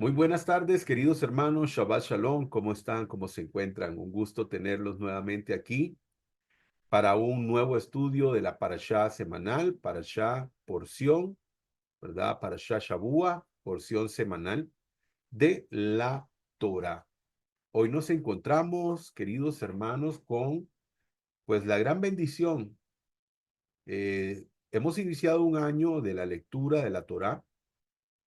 Muy buenas tardes, queridos hermanos. Shabbat Shalom. ¿Cómo están? ¿Cómo se encuentran? Un gusto tenerlos nuevamente aquí para un nuevo estudio de la Parashá semanal, Parashá porción, ¿verdad? Parashá Shavua, porción semanal de la Torah. Hoy nos encontramos, queridos hermanos, con pues la gran bendición. Hemos iniciado un año de la lectura de la Torah,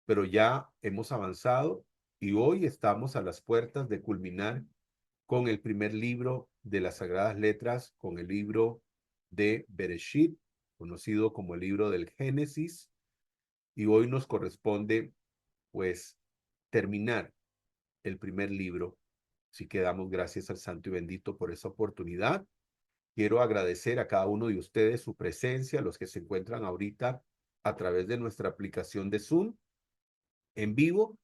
pero ya hemos avanzado y hoy estamos a las puertas de culminar con el primer libro de las Sagradas Letras, con el libro de Bereshit, conocido como el libro del Génesis, y hoy nos corresponde, pues, terminar el primer libro. Así que damos gracias al Santo y Bendito por esa oportunidad. Quiero agradecer a cada uno de ustedes su presencia, los que se encuentran ahorita a través de nuestra aplicación de Zoom en vivo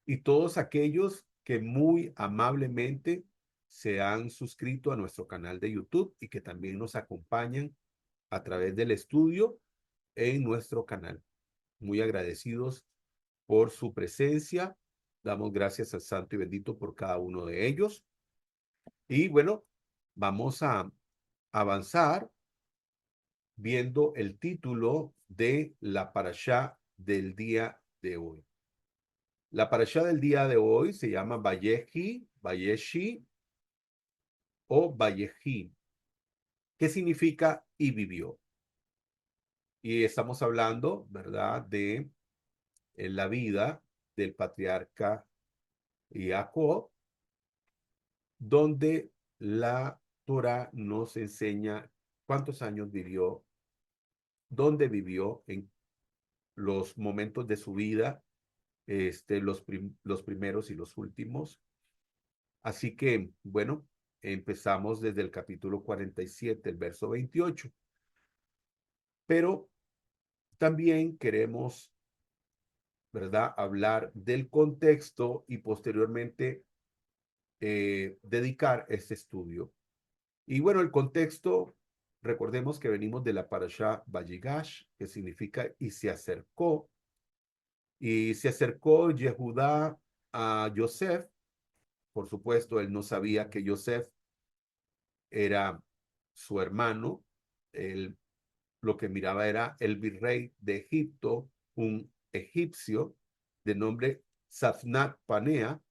y todos aquellos que muy amablemente se han suscrito a nuestro canal de YouTube y que también nos acompañan a través del estudio en nuestro canal. Muy agradecidos por su presencia. Damos gracias al Santo y Bendito por cada uno de ellos. Y bueno, vamos a avanzar viendo el título de la parashá del día de hoy. La parashá del día de hoy se llama Vayehi, Vayeshi o Vayehi, que significa y vivió. Y estamos hablando, ¿verdad?, de la vida del patriarca Jacob, donde la Torah nos enseña cuántos años vivió, dónde vivió en los momentos de su vida, los primeros y los últimos. Así que, bueno, empezamos desde el capítulo 47, el verso 28. Pero también queremos, ¿verdad?, hablar del contexto y posteriormente dedicar este estudio. Y bueno, el contexto, recordemos que venimos de la parashá Vayigash, que significa y se acercó Yehudá a Yosef. Por supuesto, él no sabía que Yosef era su hermano. Él lo que miraba era el virrey de Egipto, un egipcio de nombre Safnat Panea,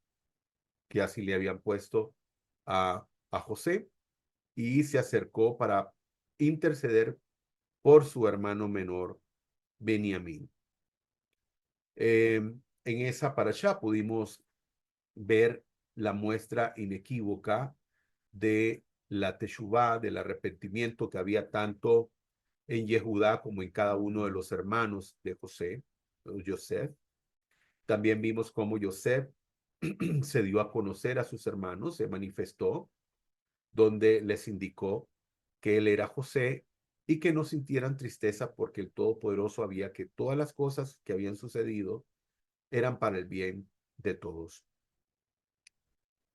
que así le habían puesto a José, y se acercó para interceder por su hermano menor, Benjamín. En esa parashá pudimos ver la muestra inequívoca de la teshuvá, del arrepentimiento que había tanto en Yehudá como en cada uno de los hermanos de José, Yosef. También vimos cómo Yosef se dio a conocer a sus hermanos, se manifestó, donde les indicó que él era José y que no sintieran tristeza porque el Todopoderoso había que todas las cosas que habían sucedido eran para el bien de todos.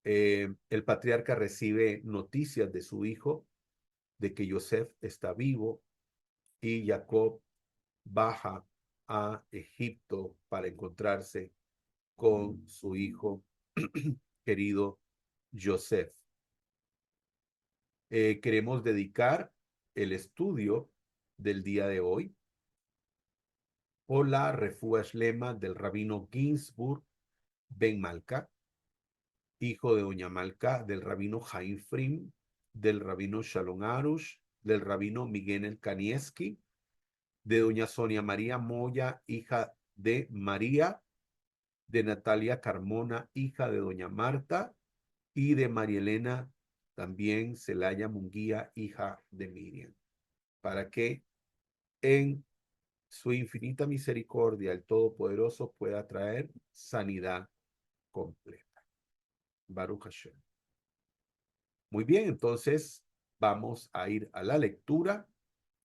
El patriarca recibe noticias de su hijo, de que Yosef está vivo, y Jacob baja a Egipto para encontrarse con su hijo querido Yosef. Queremos dedicar el estudio del día de hoy por la refúa shlema del rabino Ginsburg Ben Malka, hijo de doña Malka, del rabino Chaim Frim, del rabino Shalom Arush, del rabino Miguel El Kanieski, de doña Sonia María Moya, hija de María, de Natalia Carmona, hija de doña Marta, y de María Elena, también Celaya Munguía, hija de Miriam, para que en su infinita misericordia el Todopoderoso pueda traer sanidad completa. Baruch Hashem. Muy bien, entonces vamos a ir a la lectura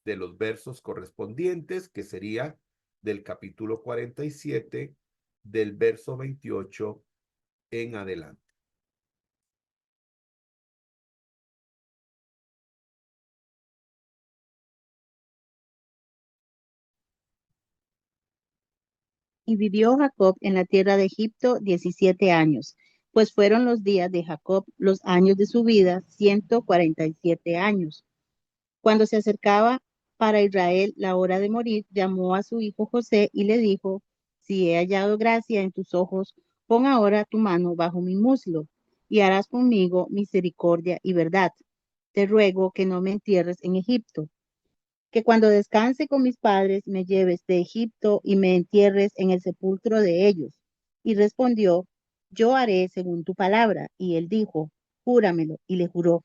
de los versos correspondientes, que sería del capítulo 47, del verso 28 en adelante. Y vivió Jacob en la tierra de Egipto 17 años, pues fueron los días de Jacob, los años de su vida, 147 años. Cuando se acercaba para Israel la hora de morir, llamó a su hijo José y le dijo, si he hallado gracia en tus ojos, pon ahora tu mano bajo mi muslo y harás conmigo misericordia y verdad. Te ruego que no me entierres en Egipto, que cuando descanse con mis padres me lleves de Egipto y me entierres en el sepulcro de ellos. Y respondió, yo haré según tu palabra. Y él dijo, júramelo. Y le juró.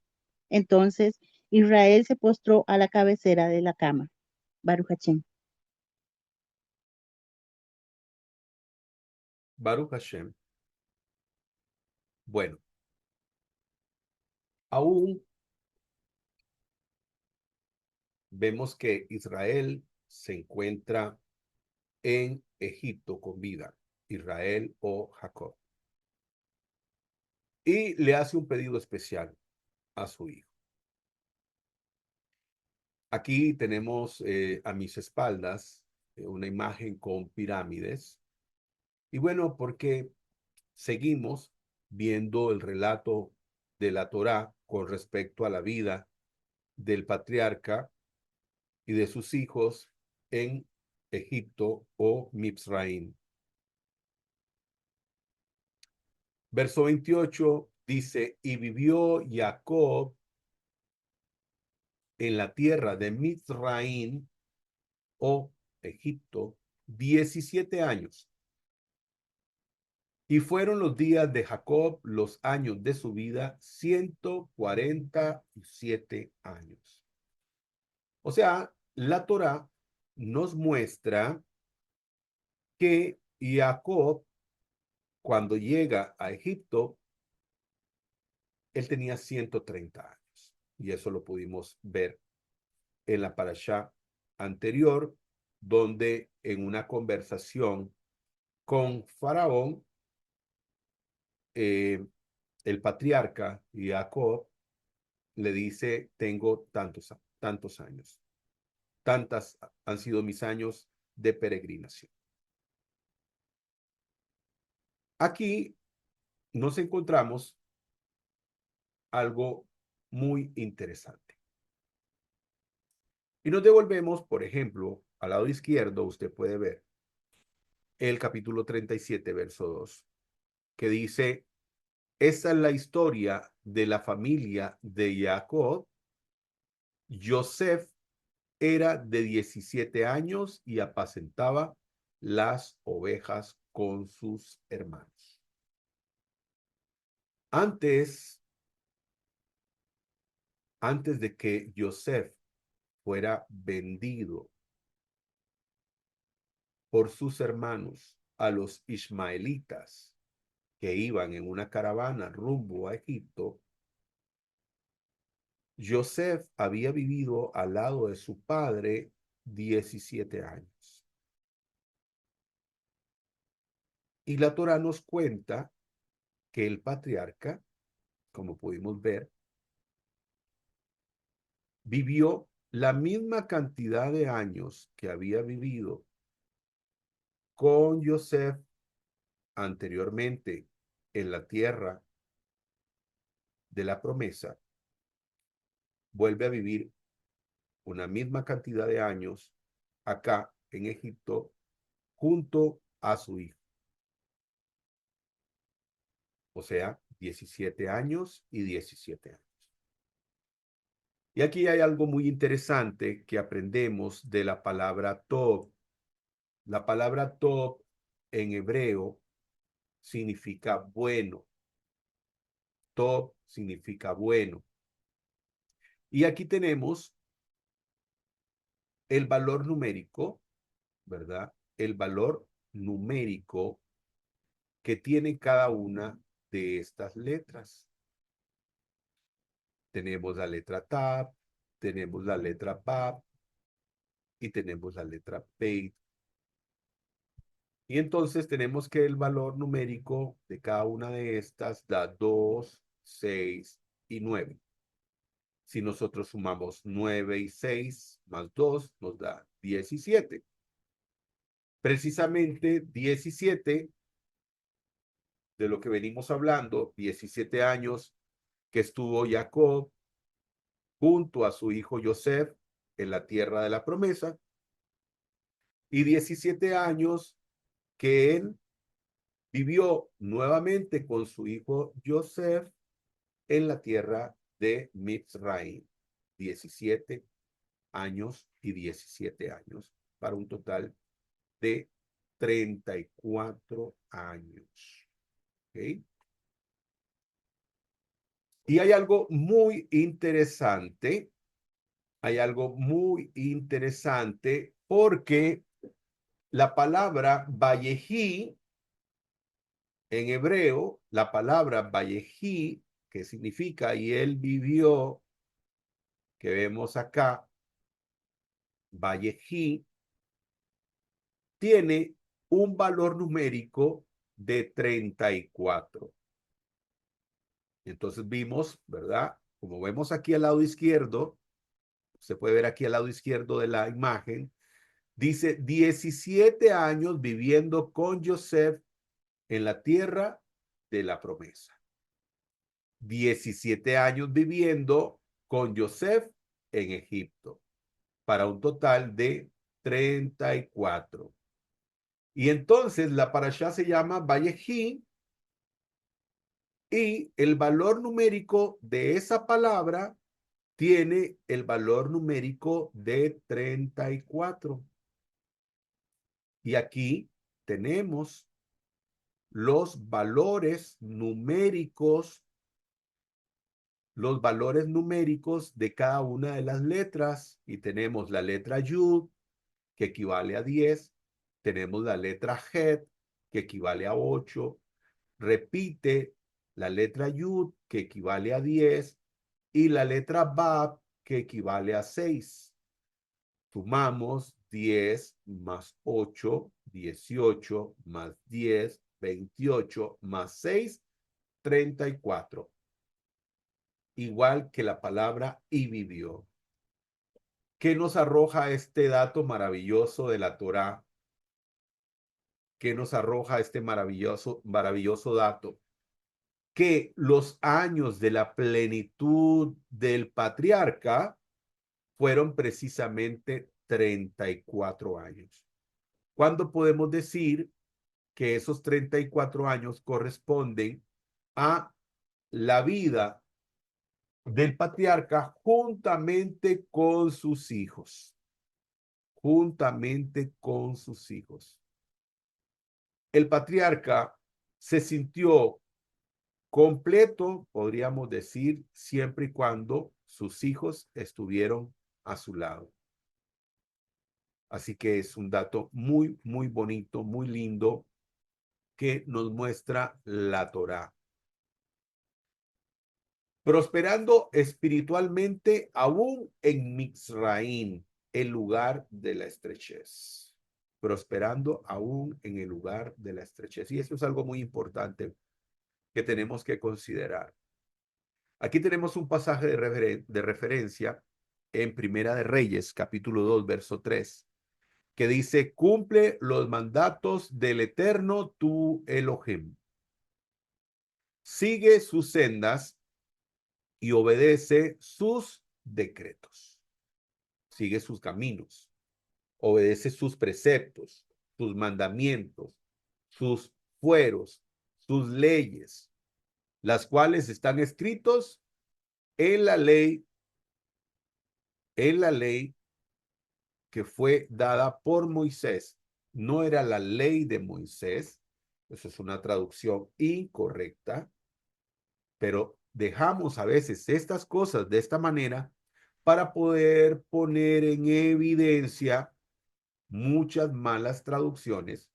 Entonces Israel se postró a la cabecera de la cama. Baruch Hachem. Baruch Hashem. Bueno, aún vemos que Israel se encuentra en Egipto con vida, Israel o Jacob, y le hace un pedido especial a su hijo. Aquí tenemos a mis espaldas una imagen con pirámides. Y bueno, porque seguimos viendo el relato de la Torá con respecto a la vida del patriarca y de sus hijos en Egipto o Mizraim. Verso 28 dice, y vivió Jacob en la tierra de Mizraim o Egipto 17 años. Y fueron los días de Jacob, los años de su vida, 147 años. O sea, la Torá nos muestra que Jacob, cuando llega a Egipto, él tenía 130 años. Y eso lo pudimos ver en la parashá anterior, donde en una conversación con Faraón, eh, el patriarca Jacob le dice, tengo tantos años, tantas han sido mis años de peregrinación. Aquí nos encontramos algo muy interesante. Y nos devolvemos, por ejemplo, al lado izquierdo, usted puede ver el capítulo 37, verso 2, que dice, esta es la historia de la familia de Jacob. Joseph era de 17 años y apacentaba las ovejas con sus hermanos. Antes, antes de que Joseph fuera vendido por sus hermanos a los ismaelitas que iban en una caravana rumbo a Egipto, Joseph había vivido al lado de su padre 17 años. Y la Torá nos cuenta que el patriarca, como pudimos ver, vivió la misma cantidad de años que había vivido con Joseph anteriormente en la tierra de la promesa, vuelve a vivir una misma cantidad de años acá en Egipto junto a su hijo. O sea, 17 años y 17 años. Y aquí hay algo muy interesante que aprendemos de la palabra Tov. La palabra Tov en hebreo significa bueno. Tov significa bueno. Y aquí tenemos el valor numérico, ¿verdad? El valor numérico que tiene cada una de estas letras. Tenemos la letra Tab, tenemos la letra Bab y tenemos la letra Pei. Y entonces tenemos que el valor numérico de cada una de estas da 2, 6 y 9. Si nosotros sumamos 9 y 6 más 2 nos da 17. Precisamente 17 de lo que venimos hablando, 17 años que estuvo Jacob junto a su hijo Joseph en la tierra de la promesa, y 17 años que él vivió nuevamente con su hijo Joseph en la tierra de Mitzrayim. 17 años y 17 años, para un total de 34 años. ¿Okay? Y hay algo muy interesante porque la palabra Vayehi en hebreo, la palabra Vayehi, que significa y él vivió, que vemos acá, Vayehi, tiene un valor numérico de 34. Entonces vimos, ¿verdad? Como vemos aquí al lado izquierdo, se puede ver aquí al lado izquierdo de la imagen, dice 17 años viviendo con Joseph en la tierra de la promesa. 17 años viviendo con Joseph en Egipto, para un total de 34. Y entonces la parashá se llama Vayehi, y el valor numérico de esa palabra tiene el valor numérico de 34. Y aquí tenemos los valores numéricos de cada una de las letras. Y tenemos la letra Yud, que equivale a 10. Tenemos la letra Het, que equivale a 8. Repite la letra Yud, que equivale a 10. Y la letra Bab, que equivale a 6. Sumamos 10 más 8, 18 más 10, 28 más 6, 34. Igual que la palabra y vivió. ¿Qué nos arroja este dato maravilloso de la Torá? ¿Qué nos arroja este maravilloso dato? Que los años de la plenitud del patriarca fueron precisamente 34 años. ¿Cuándo podemos decir que esos 34 años corresponden a la vida del patriarca juntamente con sus hijos? Juntamente con sus hijos. El patriarca se sintió completo, podríamos decir, siempre y cuando sus hijos estuvieron a su lado. Así que es un dato muy, muy bonito, muy lindo, que nos muestra la Torá. Prosperando espiritualmente aún en Mizraim, el lugar de la estrechez. Prosperando aún en el lugar de la estrechez. Y eso es algo muy importante que tenemos que considerar. Aquí tenemos un pasaje de referencia en Primera de Reyes, capítulo 2, verso 3, que dice: cumple los mandatos del Eterno tu Elohim. Sigue sus sendas y obedece sus decretos. Sigue sus caminos, obedece sus preceptos, sus mandamientos, sus fueros, sus leyes, las cuales están escritos en la ley que fue dada por Moisés. No era la ley de Moisés, eso es una traducción incorrecta, pero dejamos a veces estas cosas de esta manera para poder poner en evidencia muchas malas traducciones,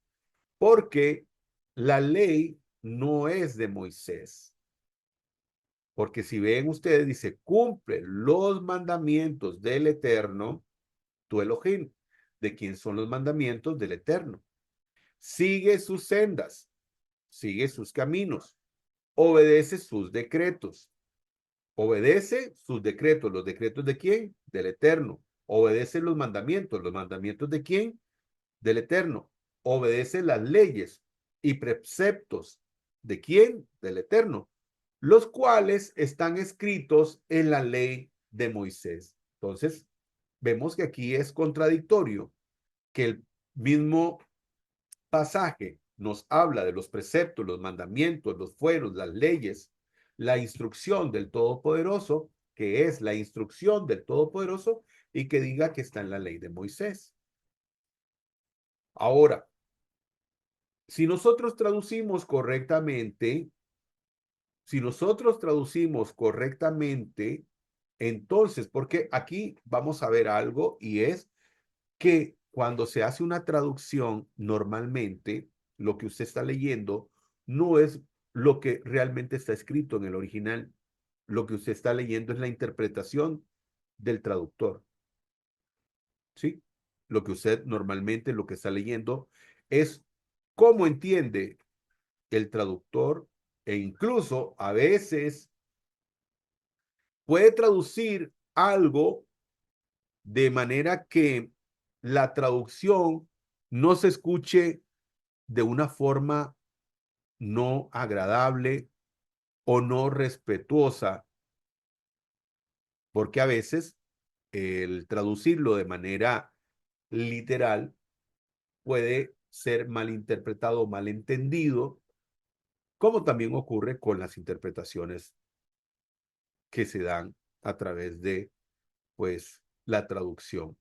porque la ley no es de Moisés. Porque si ven ustedes, dice: cumple los mandamientos del Eterno, tu Elohim. ¿De quién son los mandamientos? Del Eterno. Sigue sus sendas, sigue sus caminos, obedece sus decretos. Obedece sus decretos. ¿Los decretos de quién? Del Eterno. Obedece los mandamientos. ¿Los mandamientos de quién? Del Eterno. obedece las leyes y preceptos. ¿De quién? Del Eterno, los cuales están escritos en la ley de Moisés. Entonces, vemos que aquí es contradictorio que el mismo pasaje nos habla de los preceptos, los mandamientos, los fueros, las leyes, la instrucción del Todopoderoso, que es la instrucción del Todopoderoso, y que diga que está en la ley de Moisés. Ahora, si nosotros traducimos correctamente, si nosotros traducimos correctamente, entonces, porque aquí vamos a ver algo y es que cuando se hace una traducción, normalmente lo que usted está leyendo no es lo que realmente está escrito en el original. Lo que usted está leyendo es la interpretación del traductor, ¿sí? Lo que usted normalmente lo que está leyendo es cómo entiende el traductor e incluso a veces puede traducir algo de manera que la traducción no se escuche de una forma no agradable o no respetuosa, porque a veces el traducirlo de manera literal puede ser malinterpretado o malentendido, como también ocurre con las interpretaciones que se dan a través de, pues, la traducción.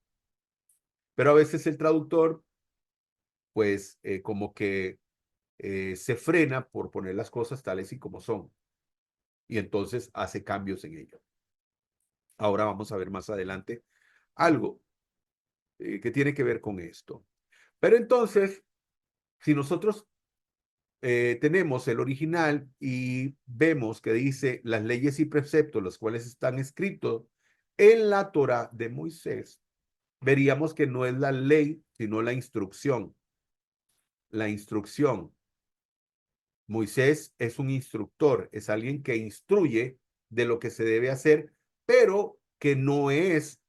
Pero a veces el traductor, pues, como que se frena por poner las cosas tales y como son, y entonces hace cambios en ello. Ahora vamos a ver más adelante algo que tiene que ver con esto. Pero entonces, si nosotros tenemos el original y vemos que dice las leyes y preceptos, los cuales están escritos en la Torá de Moisés, veríamos que no es la ley, sino la instrucción. La instrucción. Moisés es un instructor, es alguien que instruye de lo que se debe hacer, pero que no es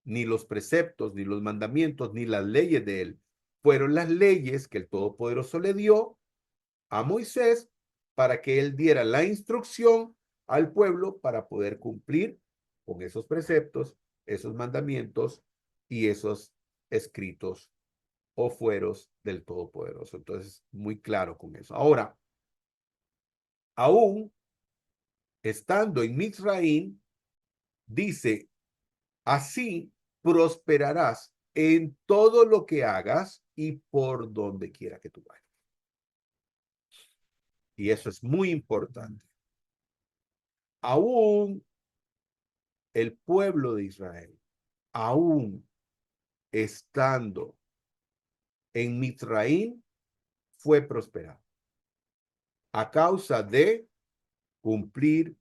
ni los preceptos, ni los mandamientos, ni las leyes de él. Fueron las leyes que el Todopoderoso le dio a Moisés para que él diera la instrucción al pueblo para poder cumplir con esos preceptos, esos mandamientos y esos escritos o fueros del Todopoderoso. Entonces, muy claro con eso. Ahora, aún estando en Mizraim, dice, así prosperarás en todo lo que hagas y por donde quiera que tú vayas. Y eso es muy importante. Aún el pueblo de Israel, aún estando en Mizraim, fue prosperado a causa de cumplir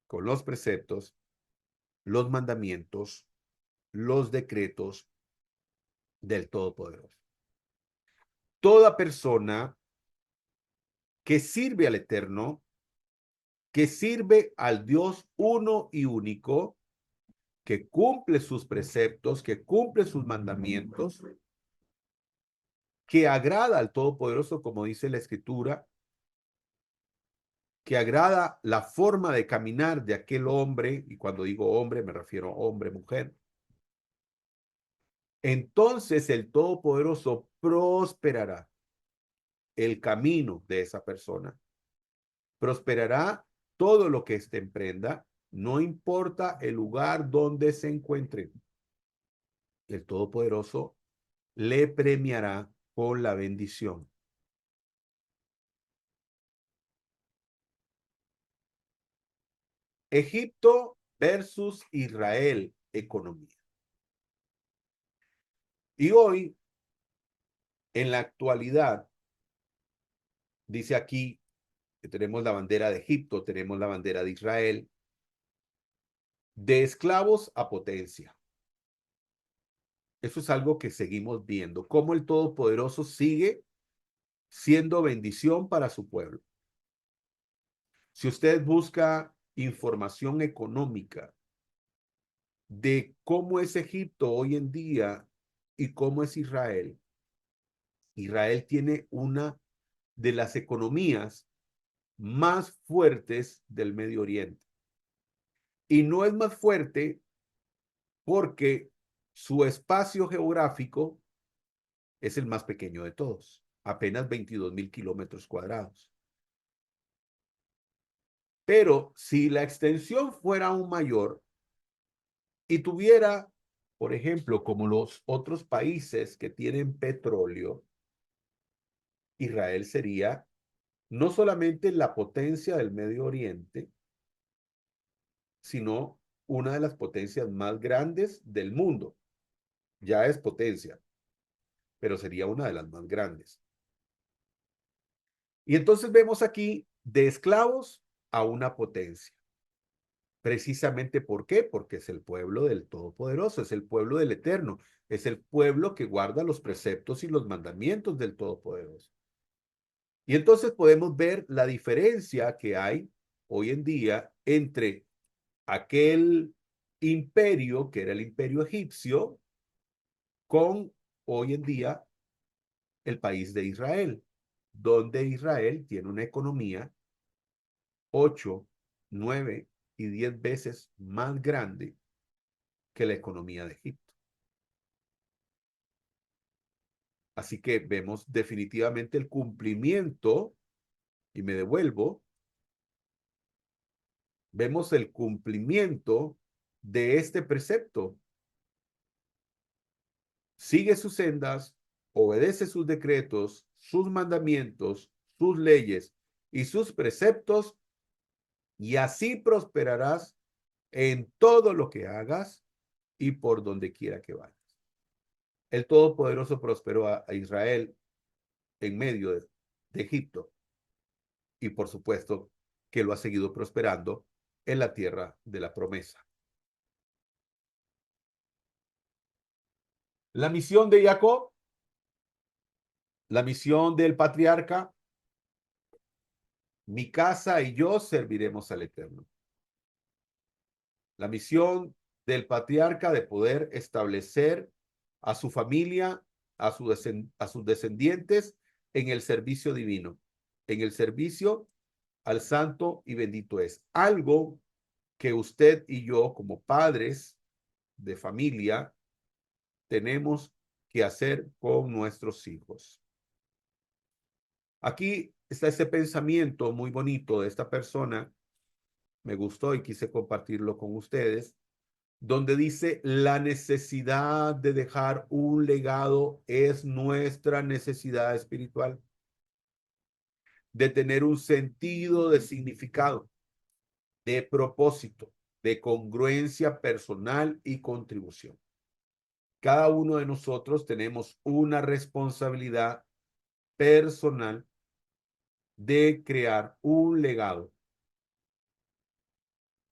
con los preceptos, los mandamientos, los decretos del Todopoderoso. Toda persona que sirve al Eterno, que sirve al Dios uno y único, que cumple sus preceptos, que cumple sus mandamientos, que agrada al Todopoderoso, como dice la Escritura, que agrada la forma de caminar de aquel hombre, y cuando digo hombre me refiero a hombre, mujer, entonces el Todopoderoso prosperará el camino de esa persona, prosperará todo lo que éste emprenda, no importa el lugar donde se encuentre. El Todopoderoso le premiará con la bendición. Egipto versus Israel, economía. Y hoy, en la actualidad, dice aquí que tenemos la bandera de Egipto, tenemos la bandera de Israel, de esclavos a potencia. Eso es algo que seguimos viendo, cómo el Todopoderoso sigue siendo bendición para su pueblo. Si usted busca información económica de cómo es Egipto hoy en día y cómo es Israel. Israel tiene una de las economías más fuertes del Medio Oriente. Y no es más fuerte porque su espacio geográfico es el más pequeño de todos, apenas 22.000 kilómetros cuadrados. Pero si la extensión fuera aún mayor y tuviera, por ejemplo, como los otros países que tienen petróleo, Israel sería no solamente la potencia del Medio Oriente, sino una de las potencias más grandes del mundo. Ya es potencia, pero sería una de las más grandes. Y entonces vemos aquí de esclavos a una potencia. Precisamente ¿por qué? Porque es el pueblo del Todopoderoso, es el pueblo del Eterno, es el pueblo que guarda los preceptos y los mandamientos del Todopoderoso. Y entonces podemos ver la diferencia que hay hoy en día entre aquel imperio, que era el imperio egipcio, con hoy en día el país de Israel, donde Israel tiene una economía 8, 9 y 10 veces más grande que la economía de Egipto. Así que vemos definitivamente el cumplimiento, y me devuelvo, vemos el cumplimiento de este precepto. Sigue sus sendas, obedece sus decretos, sus mandamientos, sus leyes y sus preceptos, y así prosperarás en todo lo que hagas y por donde quiera que vayas. El Todopoderoso prosperó a Israel en medio de Egipto, y por supuesto que lo ha seguido prosperando en la tierra de la promesa. La misión de Jacob, la misión del patriarca: mi casa y yo serviremos al Eterno. La misión del patriarca de poder establecer a su familia, a sus descendientes en el servicio divino, en el servicio al santo y bendito es. Algo que usted y yo, como padres de familia, tenemos que hacer con nuestros hijos. Aquí está ese pensamiento muy bonito de esta persona, me gustó y quise compartirlo con ustedes, donde dice: la necesidad de dejar un legado es nuestra necesidad espiritual, de tener un sentido de significado, de propósito, de congruencia personal y contribución. Cada uno de nosotros tenemos una responsabilidad personal de crear un legado,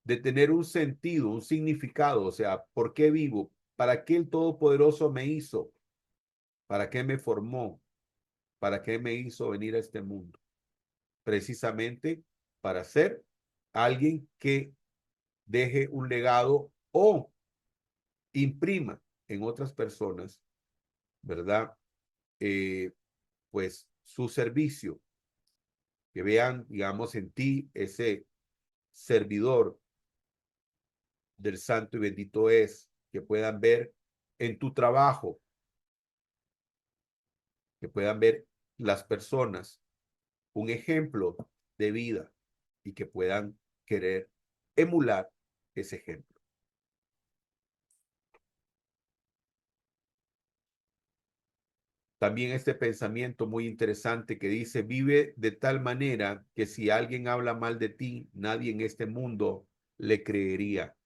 de tener un sentido, un significado, o sea, ¿por qué vivo? ¿Para qué el Todopoderoso me hizo? ¿Para qué me formó? ¿Para qué me hizo venir a este mundo? Precisamente para ser alguien que deje un legado o imprima en otras personas, ¿verdad? Eh, pues su servicio, que vean, digamos, en ti ese servidor del santo y bendito es, que puedan ver en tu trabajo, que puedan ver las personas un ejemplo de vida y que puedan querer emular ese ejemplo. También este pensamiento muy interesante que dice: vive de tal manera que si alguien habla mal de ti, nadie en este mundo le creería.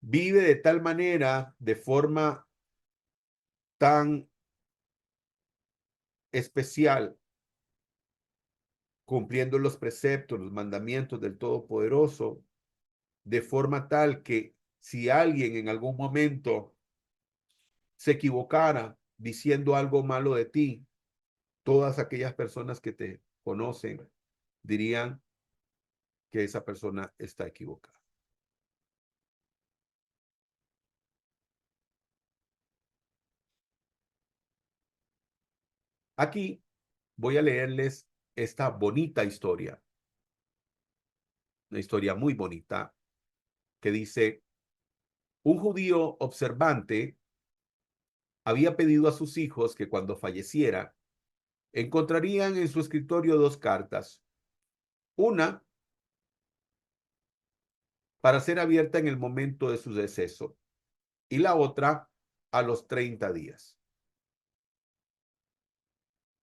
Vive de tal manera, de forma tan especial, cumpliendo los preceptos, los mandamientos del Todopoderoso, de forma tal que si alguien en algún momento se equivocara diciendo algo malo de ti, todas aquellas personas que te conocen dirían que esa persona está equivocada. Aquí voy a leerles esta bonita historia, una historia muy bonita, que dice: un judío observante había pedido a sus hijos que cuando falleciera encontrarían en su escritorio dos cartas, una para ser abierta en el momento de su deceso y la otra a los 30 días.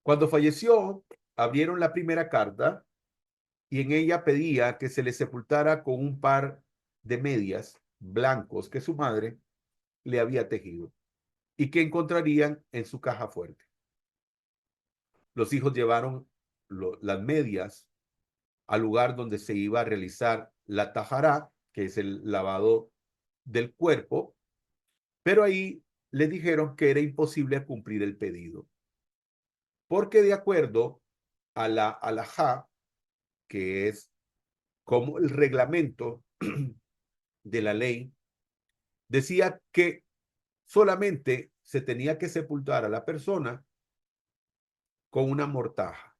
Cuando falleció, abrieron la primera carta y en ella pedía que se le sepultara con un par de medias blancos que su madre le había tejido y que encontrarían en su caja fuerte. Los hijos llevaron las medias al lugar donde se iba a realizar la tajará, que es el lavado del cuerpo, pero ahí le dijeron que era imposible cumplir el pedido, porque de acuerdo a la alajá, que es como el reglamento de la ley, decía que solamente se tenía que sepultar a la persona con una mortaja.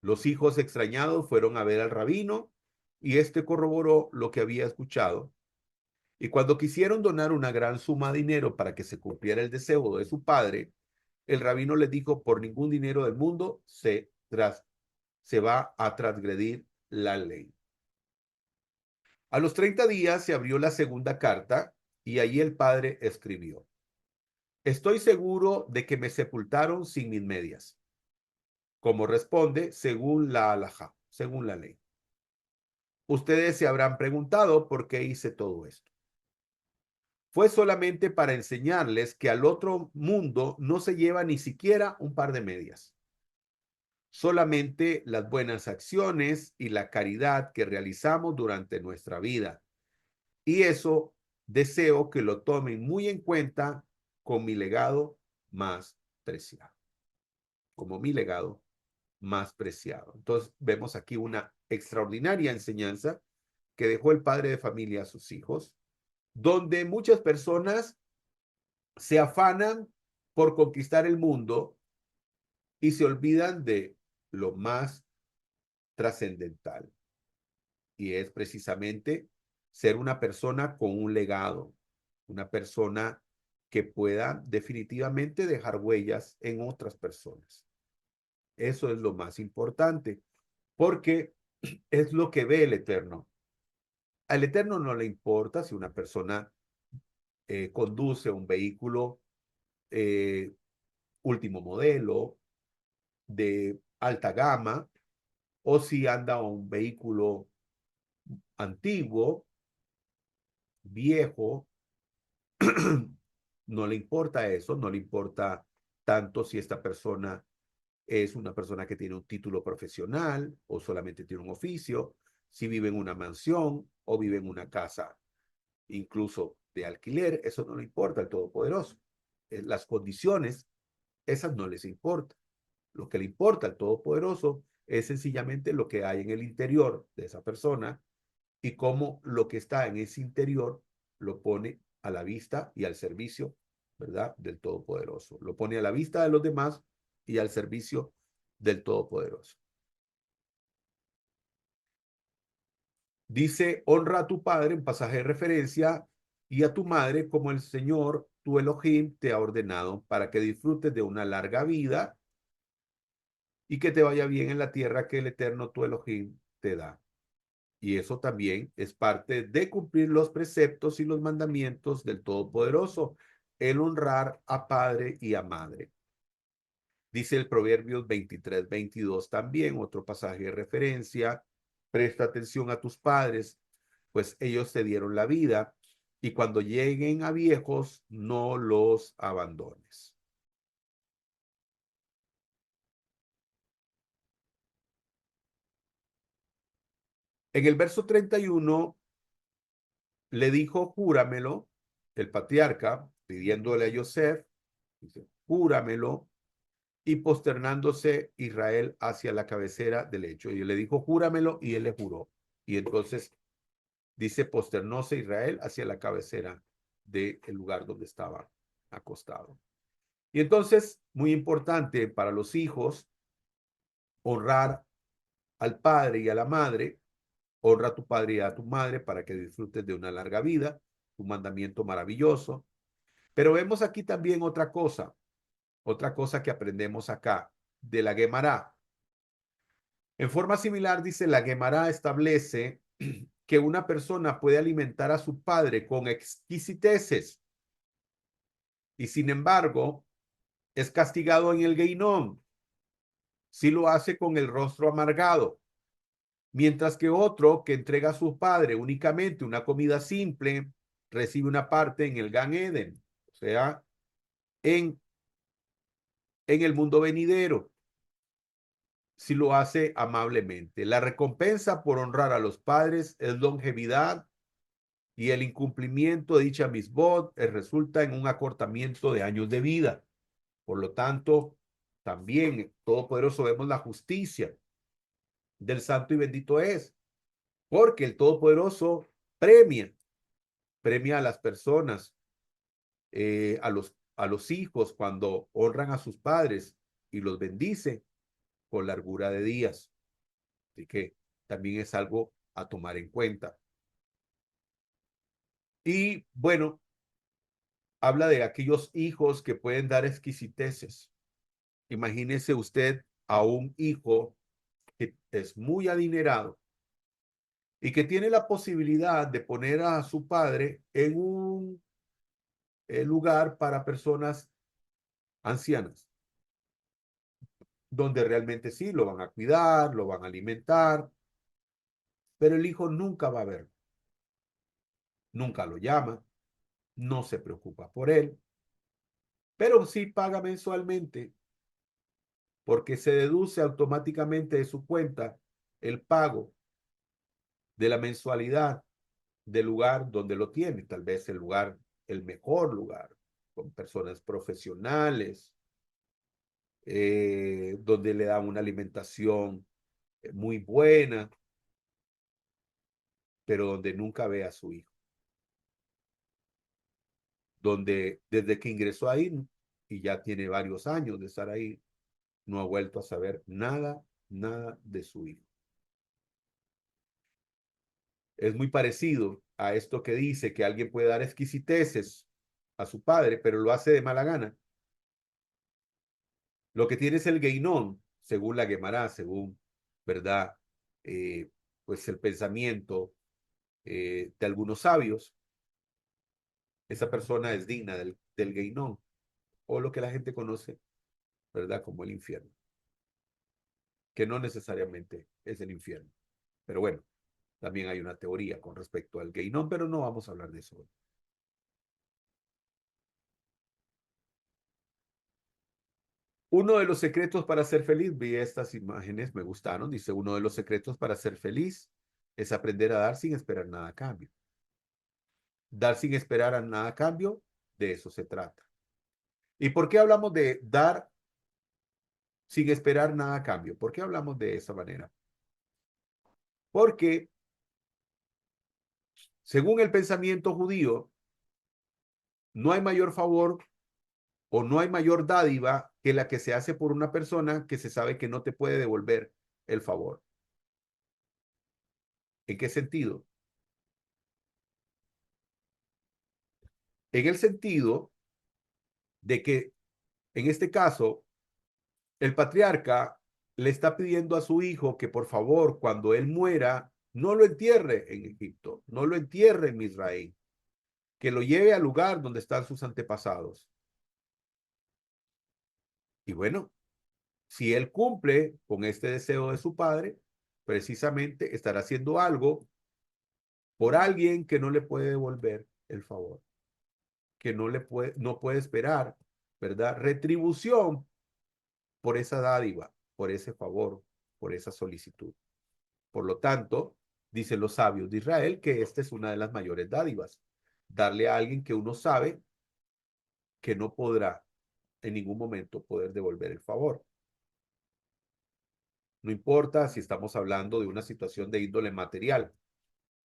Los hijos extrañados fueron a ver al rabino y este corroboró lo que había escuchado. Y cuando quisieron donar una gran suma de dinero para que se cumpliera el deseo de su padre, el rabino les dijo: por ningún dinero del mundo se va a transgredir la ley. A los 30 días se abrió la segunda carta y allí el padre escribió: estoy seguro de que me sepultaron sin mis medias, como responde según la halajá, según la ley. Ustedes se habrán preguntado por qué hice todo esto. Fue solamente para enseñarles que al otro mundo no se lleva ni siquiera un par de medias. Solamente las buenas acciones y la caridad que realizamos durante nuestra vida. Y eso deseo que lo tomen muy en cuenta con mi legado más preciado. Como mi legado más preciado. Entonces vemos aquí una extraordinaria enseñanza que dejó el padre de familia a sus hijos, donde muchas personas se afanan por conquistar el mundo y se olvidan de lo más trascendental. Y es precisamente ser una persona con un legado, una persona que pueda definitivamente dejar huellas en otras personas. Eso es lo más importante, porque es lo que ve el Eterno. Al Eterno no le importa si una persona conduce un vehículo eh, último modelo, de alta gama, o si anda un vehículo antiguo, viejo. No le importa eso, no le importa tanto si esta persona es una persona que tiene un título profesional o solamente tiene un oficio, si vive en una mansión o vive en una casa incluso de alquiler, eso no le importa al Todopoderoso. Las condiciones, esas no les importa. Lo que le importa al Todopoderoso es sencillamente lo que hay en el interior de esa persona y cómo lo que está en ese interior lo pone a la vista y al servicio, ¿verdad?, del Todopoderoso. Lo pone a la vista de los demás y al servicio del Todopoderoso. Dice: honra a tu padre, en pasaje de referencia, y a tu madre como el Señor, tu Elohim, te ha ordenado, para que disfrutes de una larga vida y que te vaya bien en la tierra que el Eterno, tu Elohim, te da. Y eso también es parte de cumplir los preceptos y los mandamientos del Todopoderoso, el honrar a padre y a madre. Dice el Proverbios 23:22 también, otro pasaje de referencia: presta atención a tus padres, pues ellos te dieron la vida, y cuando lleguen a viejos, no los abandones. En el verso 31 le dijo: júramelo, el patriarca, pidiéndole a Yosef, dice: júramelo. Y posternándose Israel hacia la cabecera del lecho. Y le dijo: júramelo, y él le juró. Y entonces dice: posternóse Israel hacia la cabecera del lugar donde estaba acostado. Y entonces, muy importante para los hijos, honrar al padre y a la madre. Honra a tu padre y a tu madre para que disfrutes de una larga vida, un mandamiento maravilloso. Pero vemos aquí también otra cosa que aprendemos acá de la Guemará. En forma similar, dice la Guemará establece que una persona puede alimentar a su padre con exquisiteces y sin embargo es castigado en el Gueinón si lo hace con el rostro amargado. Mientras que otro que entrega a su padre únicamente una comida simple, recibe una parte en el Gan Eden, o sea, en, en el mundo venidero, si lo hace amablemente. La recompensa por honrar a los padres es longevidad y el incumplimiento de dicha misbod resulta en un acortamiento de años de vida. Por lo tanto, también Todopoderoso vemos la justicia del santo y bendito es, porque el Todopoderoso premia a las personas, a los hijos cuando honran a sus padres y los bendice con largura de días. Así que también es algo a tomar en cuenta. Y bueno, habla de aquellos hijos que pueden dar exquisiteces. Imagínese usted a un hijo que es muy adinerado y que tiene la posibilidad de poner a su padre en un lugar para personas ancianas, donde realmente sí lo van a cuidar, lo van a alimentar, pero el hijo nunca va a ver, nunca lo llama, no se preocupa por él, pero sí paga mensualmente porque se deduce automáticamente de su cuenta el pago de la mensualidad del lugar donde lo tiene, tal vez el lugar, el mejor lugar, con personas profesionales, donde le dan una alimentación muy buena, pero donde nunca ve a su hijo, donde desde que ingresó ahí y ya tiene varios años de estar ahí, no ha vuelto a saber nada, nada de su hijo. Es muy parecido a esto que dice que alguien puede dar exquisiteces a su padre, pero lo hace de mala gana. Lo que tiene es el Gueinón, según la Guemará, según, ¿verdad? Eh, pues el pensamiento de algunos sabios, esa persona es digna del Gueinón, o lo que la gente conoce, ¿verdad? Como el infierno, que no necesariamente es el infierno. Pero bueno, también hay una teoría con respecto al Gueinón, pero no vamos a hablar de eso hoy. Uno de los secretos para ser feliz, vi estas imágenes, me gustaron, dice, uno de los secretos para ser feliz es aprender a dar sin esperar nada a cambio. Dar sin esperar a nada a cambio, de eso se trata. ¿Y por qué hablamos de dar sin esperar nada a cambio? ¿Por qué hablamos de esa manera? Porque, según el pensamiento judío, no hay mayor favor o no hay mayor dádiva que la que se hace por una persona que se sabe que no te puede devolver el favor. ¿En qué sentido? En el sentido de que, en este caso, el patriarca le está pidiendo a su hijo que por favor, cuando él muera, no lo entierre en Egipto, no lo entierre en Israel, que lo lleve al lugar donde están sus antepasados. Y bueno, si él cumple con este deseo de su padre, precisamente estará haciendo algo por alguien que no le puede devolver el favor, que no puede esperar, ¿verdad? Retribución por esa dádiva, por ese favor, por esa solicitud. Por lo tanto, dicen los sabios de Israel que esta es una de las mayores dádivas, darle a alguien que uno sabe que no podrá en ningún momento poder devolver el favor. No importa si estamos hablando de una situación de índole material,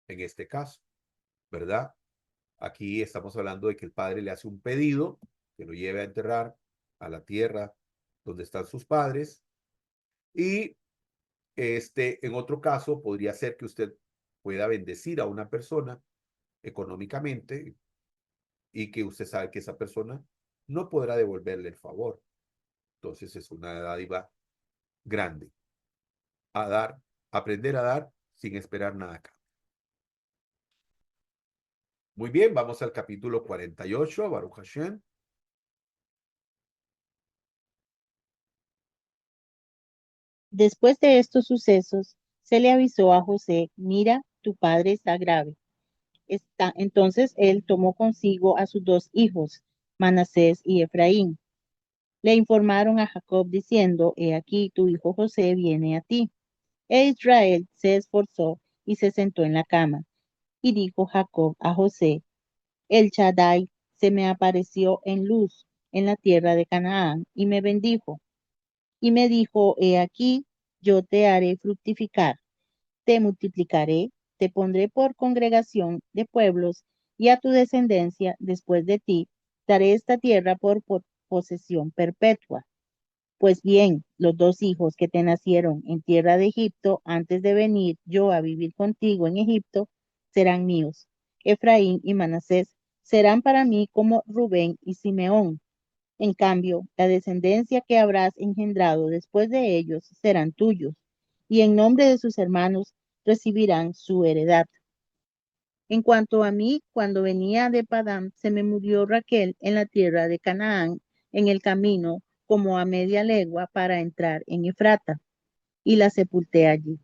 en este caso, ¿verdad? Aquí estamos hablando de que el padre le hace un pedido que lo lleve a enterrar a la tierra donde están sus padres. Y en otro caso, podría ser que usted pueda bendecir a una persona económicamente y que usted sabe que esa persona no podrá devolverle el favor. Entonces es una dádiva grande. A dar, aprender a dar sin esperar nada acá. Muy bien, vamos al capítulo 48, Baruch Hashem. Después de estos sucesos, se le avisó a José, mira, tu padre está grave. Entonces él tomó consigo a sus dos hijos, Manasés y Efraín. Le informaron a Jacob diciendo, he aquí tu hijo José viene a ti. E Israel se esforzó y se sentó en la cama. Y dijo Jacob a José, el Shaddai se me apareció en luz en la tierra de Canaán y me bendijo. Y me dijo, he aquí, yo te haré fructificar, te multiplicaré, te pondré por congregación de pueblos y a tu descendencia después de ti daré esta tierra por posesión perpetua. Pues bien, los dos hijos que te nacieron en tierra de Egipto antes de venir yo a vivir contigo en Egipto serán míos. Efraín y Manasés serán para mí como Rubén y Simeón. En cambio, la descendencia que habrás engendrado después de ellos serán tuyos, y en nombre de sus hermanos recibirán su heredad. En cuanto a mí, cuando venía de Padán, se me murió Raquel en la tierra de Canaán, en el camino, como a media legua para entrar en Efrata, y la sepulté allí.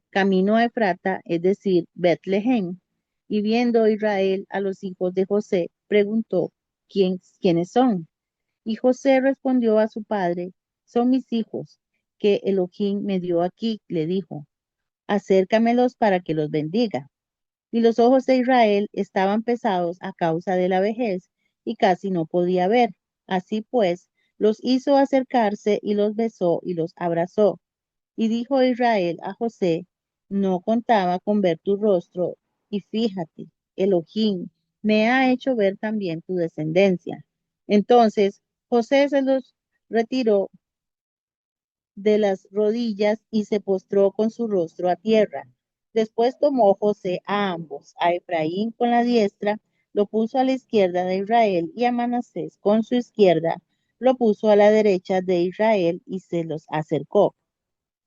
Camino a Efrata, es decir, Betlehem. Y viendo Israel a los hijos de José, preguntó, ¿quiénes son? Y José respondió a su padre, son mis hijos, que Elohim me dio aquí, le dijo, acércamelos para que los bendiga. Y los ojos de Israel estaban pesados a causa de la vejez, y casi no podía ver. Así pues, los hizo acercarse y los besó y los abrazó. Y dijo Israel a José, no contaba con ver tu rostro, y fíjate, Elohim me ha hecho ver también tu descendencia. Entonces José se los retiró de las rodillas y se postró con su rostro a tierra. Después tomó José a ambos, a Efraín con la diestra, lo puso a la izquierda de Israel y a Manasés con su izquierda, lo puso a la derecha de Israel y se los acercó.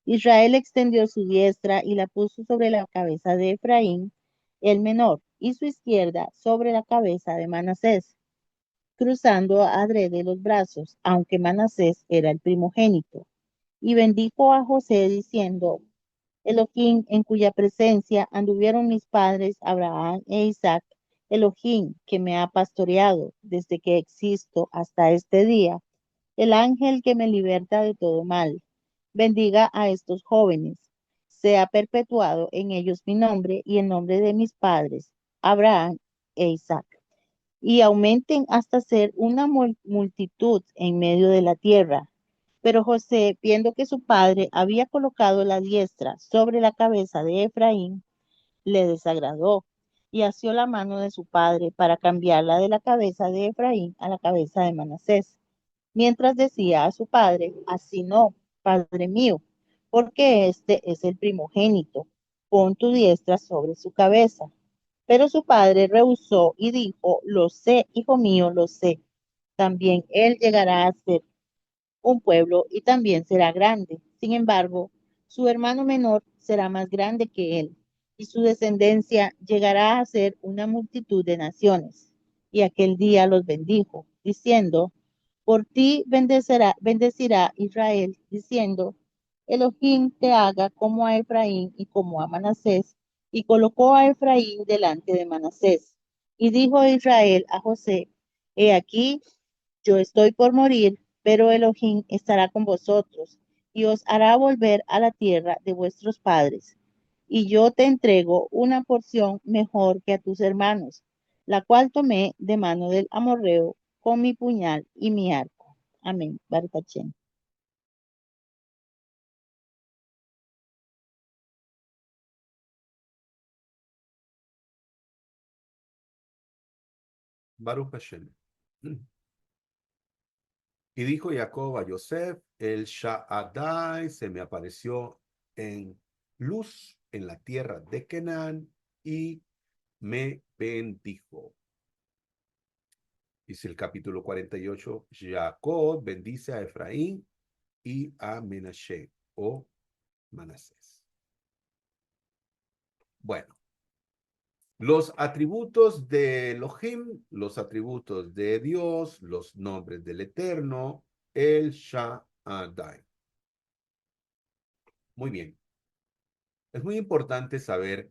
Israel extendió su diestra y la puso sobre la cabeza de Efraín, el menor, y su izquierda sobre la cabeza de Manasés, cruzando adrede los brazos, aunque Manasés era el primogénito. Y bendijo a José diciendo, Elohim, en cuya presencia anduvieron mis padres Abraham e Isaac, Elohim, que me ha pastoreado desde que existo hasta este día, el ángel que me liberta de todo mal, bendiga a estos jóvenes, sea perpetuado en ellos mi nombre y el nombre de mis padres, Abraham e Isaac, y aumenten hasta ser una multitud en medio de la tierra. Pero José, viendo que su padre había colocado la diestra sobre la cabeza de Efraín, le desagradó y asió la mano de su padre para cambiarla de la cabeza de Efraín a la cabeza de Manasés, mientras decía a su padre, así no, padre mío, porque este es el primogénito, pon tu diestra sobre su cabeza. Pero su padre rehusó y dijo, lo sé, hijo mío, lo sé. También él llegará a ser un pueblo y también será grande. Sin embargo, su hermano menor será más grande que él, y su descendencia llegará a ser una multitud de naciones. Y aquel día los bendijo, diciendo, por ti bendecirá Israel, diciendo, Elohim te haga como a Efraín y como a Manasés, y colocó a Efraín delante de Manasés. Y dijo Israel a José, he aquí, yo estoy por morir, pero Elohim estará con vosotros y os hará volver a la tierra de vuestros padres. Y yo te entrego una porción mejor que a tus hermanos, la cual tomé de mano del amorreo con mi puñal y mi arco. Amén. Baruch Hashem. Baruch Hashem. Y dijo Jacob a Joseph, el Shaddai se me apareció en luz en la tierra de Canaán y me bendijo. Dice el capítulo 48, Jacob bendice a Efraín y a Menashe o Manasés. Bueno, los atributos de Elohim, los atributos de Dios, los nombres del Eterno, el Shaddai. Muy bien. Es muy importante saber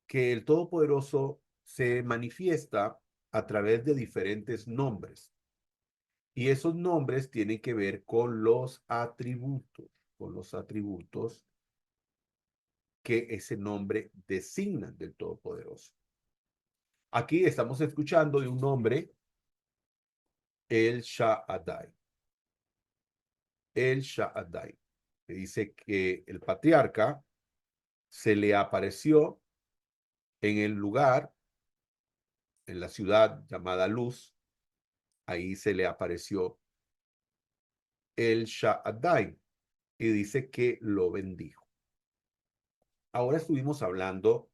que el Todopoderoso se manifiesta a través de diferentes nombres. Y esos nombres tienen que ver con los atributos que ese nombre designa del Todopoderoso. Aquí estamos escuchando de un nombre, el Shaddai. El Shaddai. Que dice que el patriarca se le apareció en el lugar, en la ciudad llamada Luz. Ahí se le apareció el Shaddai y dice que lo bendijo. Ahora estuvimos hablando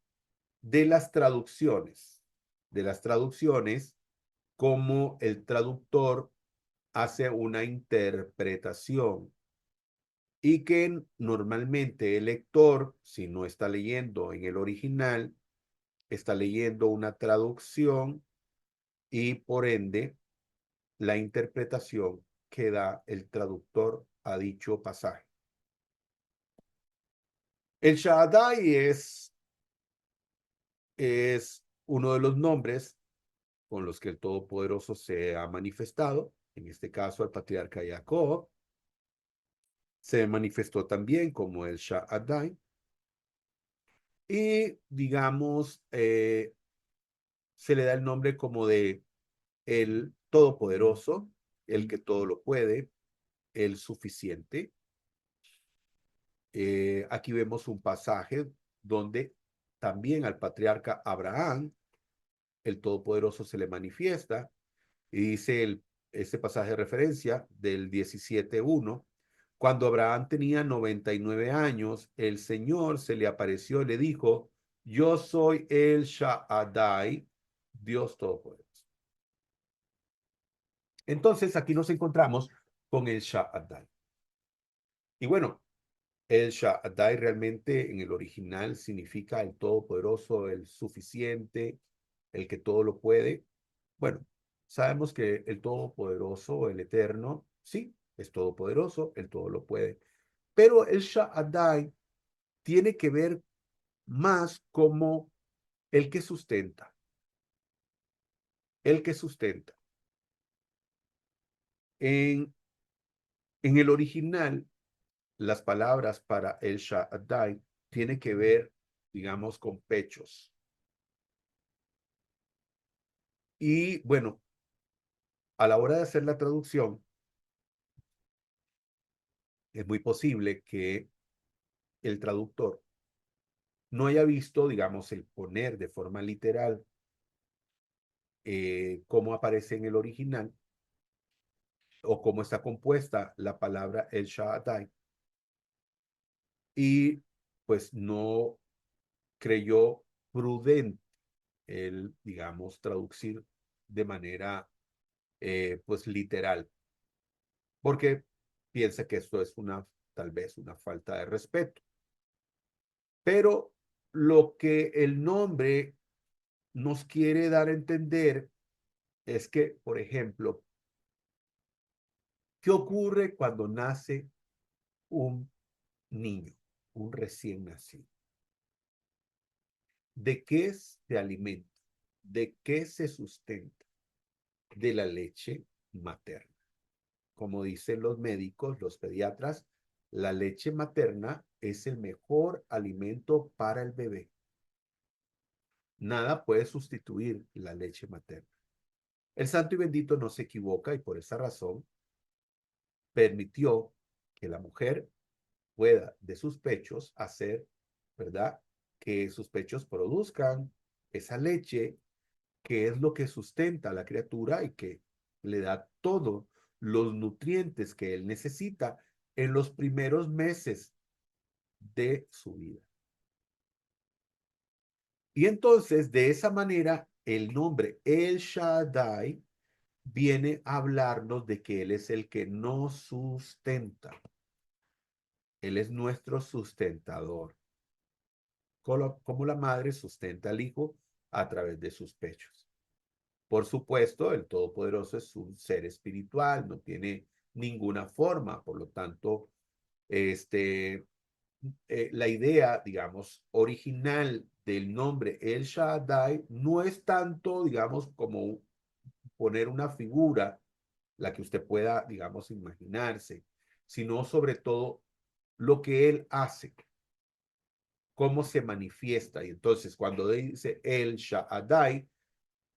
de las traducciones, como el traductor hace una interpretación y que normalmente el lector, si no está leyendo en el original, está leyendo una traducción y por ende la interpretación que da el traductor a dicho pasaje. El Shaddai es uno de los nombres con los que el Todopoderoso se ha manifestado, en este caso al patriarca Jacob. Se manifestó también como el Shaddai. Y digamos, se le da el nombre como de el Todopoderoso, el que todo lo puede, el suficiente. Aquí vemos un pasaje donde también al patriarca Abraham, el Todopoderoso se le manifiesta y dice este pasaje de referencia del 17:1, cuando Abraham tenía 99 años, el Señor se le apareció y le dijo, yo soy el Shaddai, Dios Todopoderoso. Entonces aquí nos encontramos con el Shaddai. Y bueno, el Shaddai realmente en el original significa el Todopoderoso, el suficiente, el que todo lo puede. Bueno, sabemos que el Todopoderoso, el Eterno, sí, es todopoderoso, el todo lo puede. Pero el Shaddai tiene que ver más como el que sustenta, el que sustenta. En, en el original, las palabras para el Shaddai tienen que ver, digamos, con pechos. Y bueno, a la hora de hacer la traducción, es muy posible que el traductor no haya visto, digamos, el poner de forma literal cómo aparece en el original o cómo está compuesta la palabra el Shaddai. Y pues no creyó prudente el, digamos, traducir de manera pues literal, porque piensa que esto es tal vez una falta de respeto. Pero lo que el nombre nos quiere dar a entender es que, por ejemplo, ¿qué ocurre cuando nace un niño, un recién nacido? ¿De qué se alimenta? ¿De qué se sustenta? De la leche materna. Como dicen los médicos, los pediatras, la leche materna es el mejor alimento para el bebé. Nada puede sustituir la leche materna. El santo y bendito no se equivoca y por esa razón permitió que la mujer pueda de sus pechos hacer, ¿verdad? Que sus pechos produzcan esa leche que es lo que sustenta a la criatura y que le da todo los nutrientes que él necesita en los primeros meses de su vida. Y entonces, de esa manera, el nombre El Shaddai viene a hablarnos de que Él es el que nos sustenta. Él es nuestro sustentador. Como la madre sustenta al hijo a través de sus pechos. Por supuesto, el Todopoderoso es un ser espiritual, no tiene ninguna forma, por lo tanto, la idea, digamos, original del nombre El Shaddai no es tanto, digamos, como poner una figura, la que usted pueda, digamos, imaginarse, sino sobre todo lo que él hace, cómo se manifiesta. Y entonces, cuando dice El Shaddai,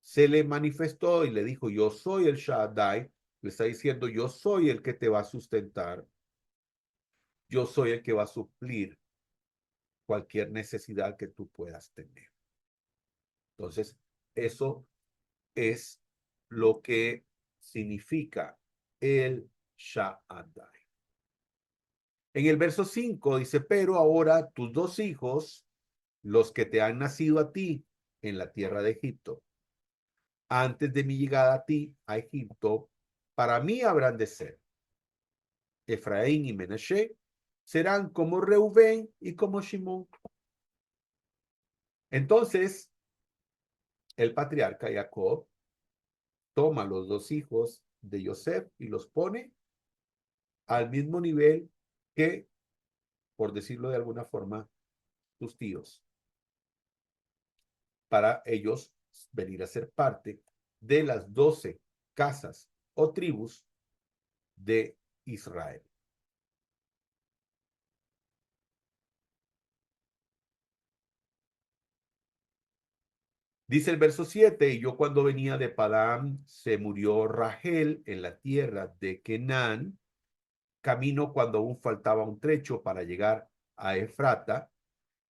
se le manifestó y le dijo, yo soy el Shaddai, le está diciendo, yo soy el que te va a sustentar, yo soy el que va a suplir cualquier necesidad que tú puedas tener. Entonces, eso es lo que significa el Shaddai. En el verso 5 dice, pero ahora tus dos hijos, los que te han nacido a ti en la tierra de Egipto, antes de mi llegada a ti, a Egipto, para mí habrán de ser. Efraín y Menashe serán como Reubén y como Shimón. Entonces, el patriarca Jacob toma los dos hijos de Joseph y los pone al mismo nivel que, por decirlo de alguna forma, sus tíos, para ellos venir a ser parte de las 12 casas o tribus de Israel. Dice el verso 7, y yo cuando venía de Padán, se murió Rachel en la tierra de Kenán, camino cuando aún faltaba un trecho para llegar a Efrata,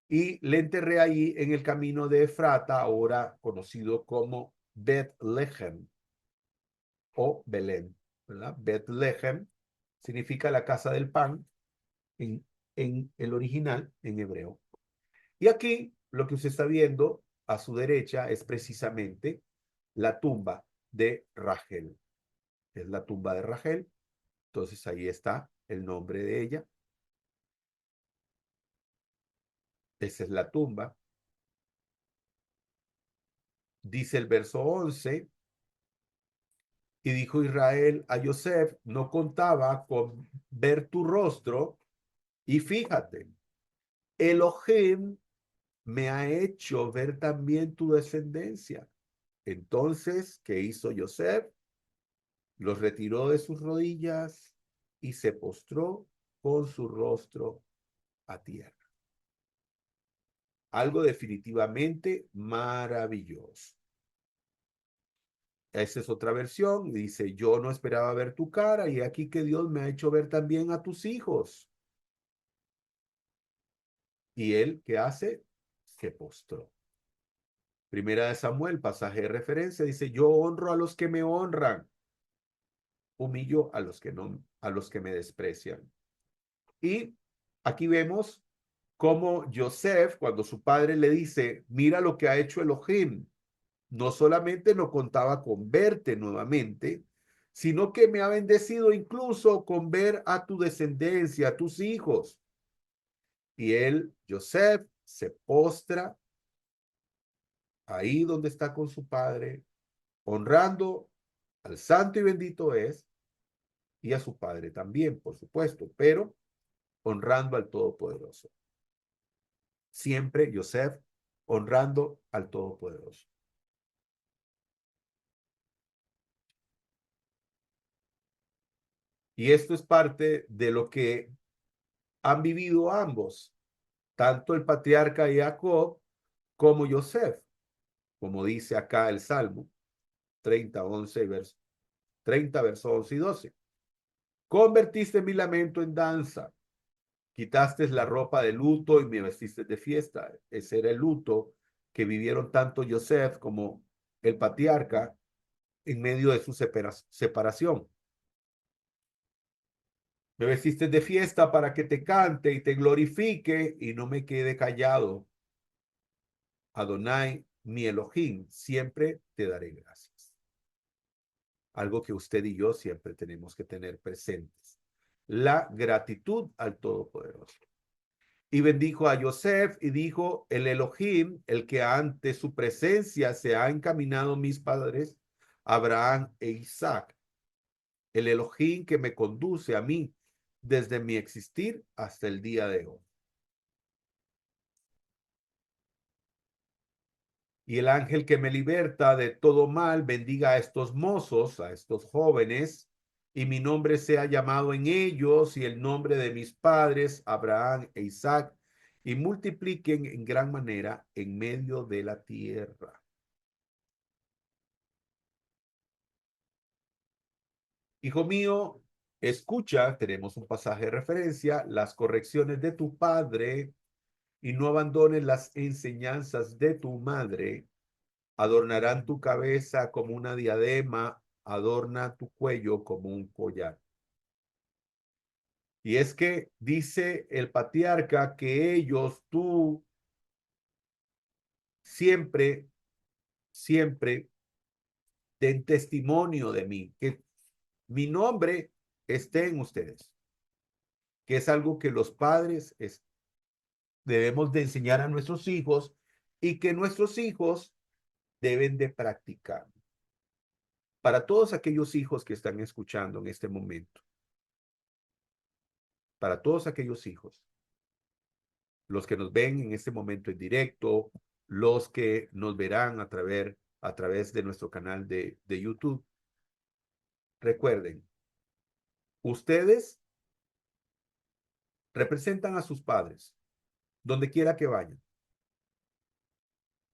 y le enterré ahí en el camino de Efrata, ahora conocido como Bethlehem o Belén, ¿verdad? Bethlehem significa la casa del pan en el original, en hebreo. Y aquí lo que usted está viendo a su derecha es precisamente la tumba de Rachel. Es la tumba de Rachel. Entonces ahí está el nombre de ella. Esa es la tumba. Dice el verso 11. Y dijo Israel a Joseph, no contaba con ver tu rostro. Y fíjate, Elohim me ha hecho ver también tu descendencia. Entonces, ¿qué hizo Joseph? Los retiró de sus rodillas y se postró con su rostro a tierra. Algo definitivamente maravilloso. Esa es otra versión. Dice, yo no esperaba ver tu cara y aquí que Dios me ha hecho ver también a tus hijos. Y él, ¿qué hace? Se postró. Primera de Samuel, pasaje de referencia, dice, yo honro a los que me honran, humillo a los que no, a los que me desprecian. Y aquí vemos cómo Joseph, cuando su padre le dice, mira lo que ha hecho Elohim, no solamente no contaba con verte nuevamente, sino que me ha bendecido incluso con ver a tu descendencia, a tus hijos. Y él, Joseph, se postra ahí donde está con su padre, honrando al santo y bendito es, y a su padre también, por supuesto, pero honrando al Todopoderoso. Siempre Joseph honrando al Todopoderoso. Y esto es parte de lo que han vivido ambos, tanto el patriarca Jacob como Joseph, como dice acá el Salmo 30, 11, verso 30, verso 11 y 12. Convertiste mi lamento en danza, quitaste la ropa de luto y me vestiste de fiesta. Ese era el luto que vivieron tanto Joseph como el patriarca en medio de su separación. Me vestiste de fiesta para que te cante y te glorifique y no me quede callado. Adonai, mi Elohim, siempre te daré gracias. Algo que usted y yo siempre tenemos que tener presentes. La gratitud al Todopoderoso. Y bendijo a Joseph y dijo, el Elohim, el que ante su presencia se ha encaminado mis padres, Abraham e Isaac, el Elohim que me conduce a mí desde mi existir hasta el día de hoy. Y el ángel que me liberta de todo mal, bendiga a estos mozos, a estos jóvenes, y mi nombre sea llamado en ellos y el nombre de mis padres, Abraham e Isaac, y multipliquen en gran manera en medio de la tierra. Hijo mío, escucha, tenemos un pasaje de referencia, las correcciones de tu padre y no abandones las enseñanzas de tu madre. Adornarán tu cabeza como una diadema, adorna tu cuello como un collar. Y es que dice el patriarca que ellos, tú, siempre, siempre den testimonio de mí, que mi nombre esté en ustedes, que es algo que los padres debemos de enseñar a nuestros hijos y que nuestros hijos deben de practicar. Para todos aquellos hijos que están escuchando en este momento, para todos aquellos hijos, los que nos ven en este momento en directo, los que nos verán a través de nuestro canal de YouTube, recuerden, ustedes representan a sus padres, donde quiera que vayan,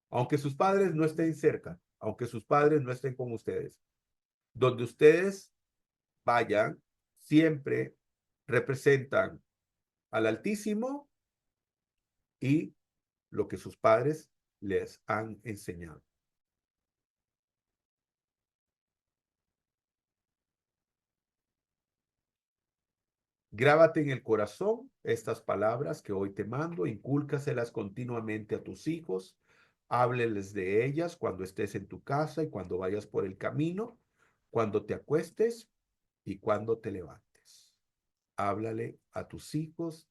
aunque sus padres no estén cerca, aunque sus padres no estén con ustedes, donde ustedes vayan, siempre representan al Altísimo y lo que sus padres les han enseñado. Grábate en el corazón estas palabras que hoy te mando, incúlcaselas continuamente a tus hijos, hábleles de ellas cuando estés en tu casa y cuando vayas por el camino, cuando te acuestes y cuando te levantes. Háblale a tus hijos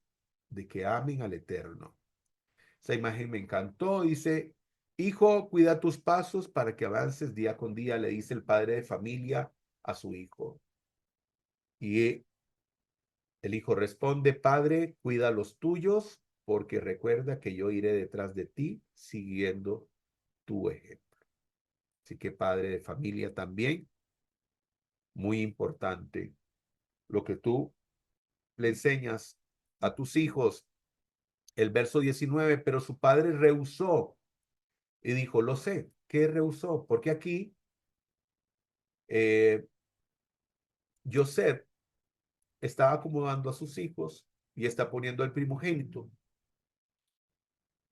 de que amen al Eterno. Esa imagen me encantó, dice, hijo, cuida tus pasos para que avances día con día, le dice el padre de familia a su hijo. Y el hijo responde, Padre, cuida los tuyos, porque recuerda que yo iré detrás de ti siguiendo tu ejemplo. Así que padre de familia también, muy importante lo que tú le enseñas a tus hijos. El verso 19, pero su padre rehusó y dijo, lo sé, ¿qué rehusó? Porque aquí eh, Joseph está acomodando a sus hijos y está poniendo al primogénito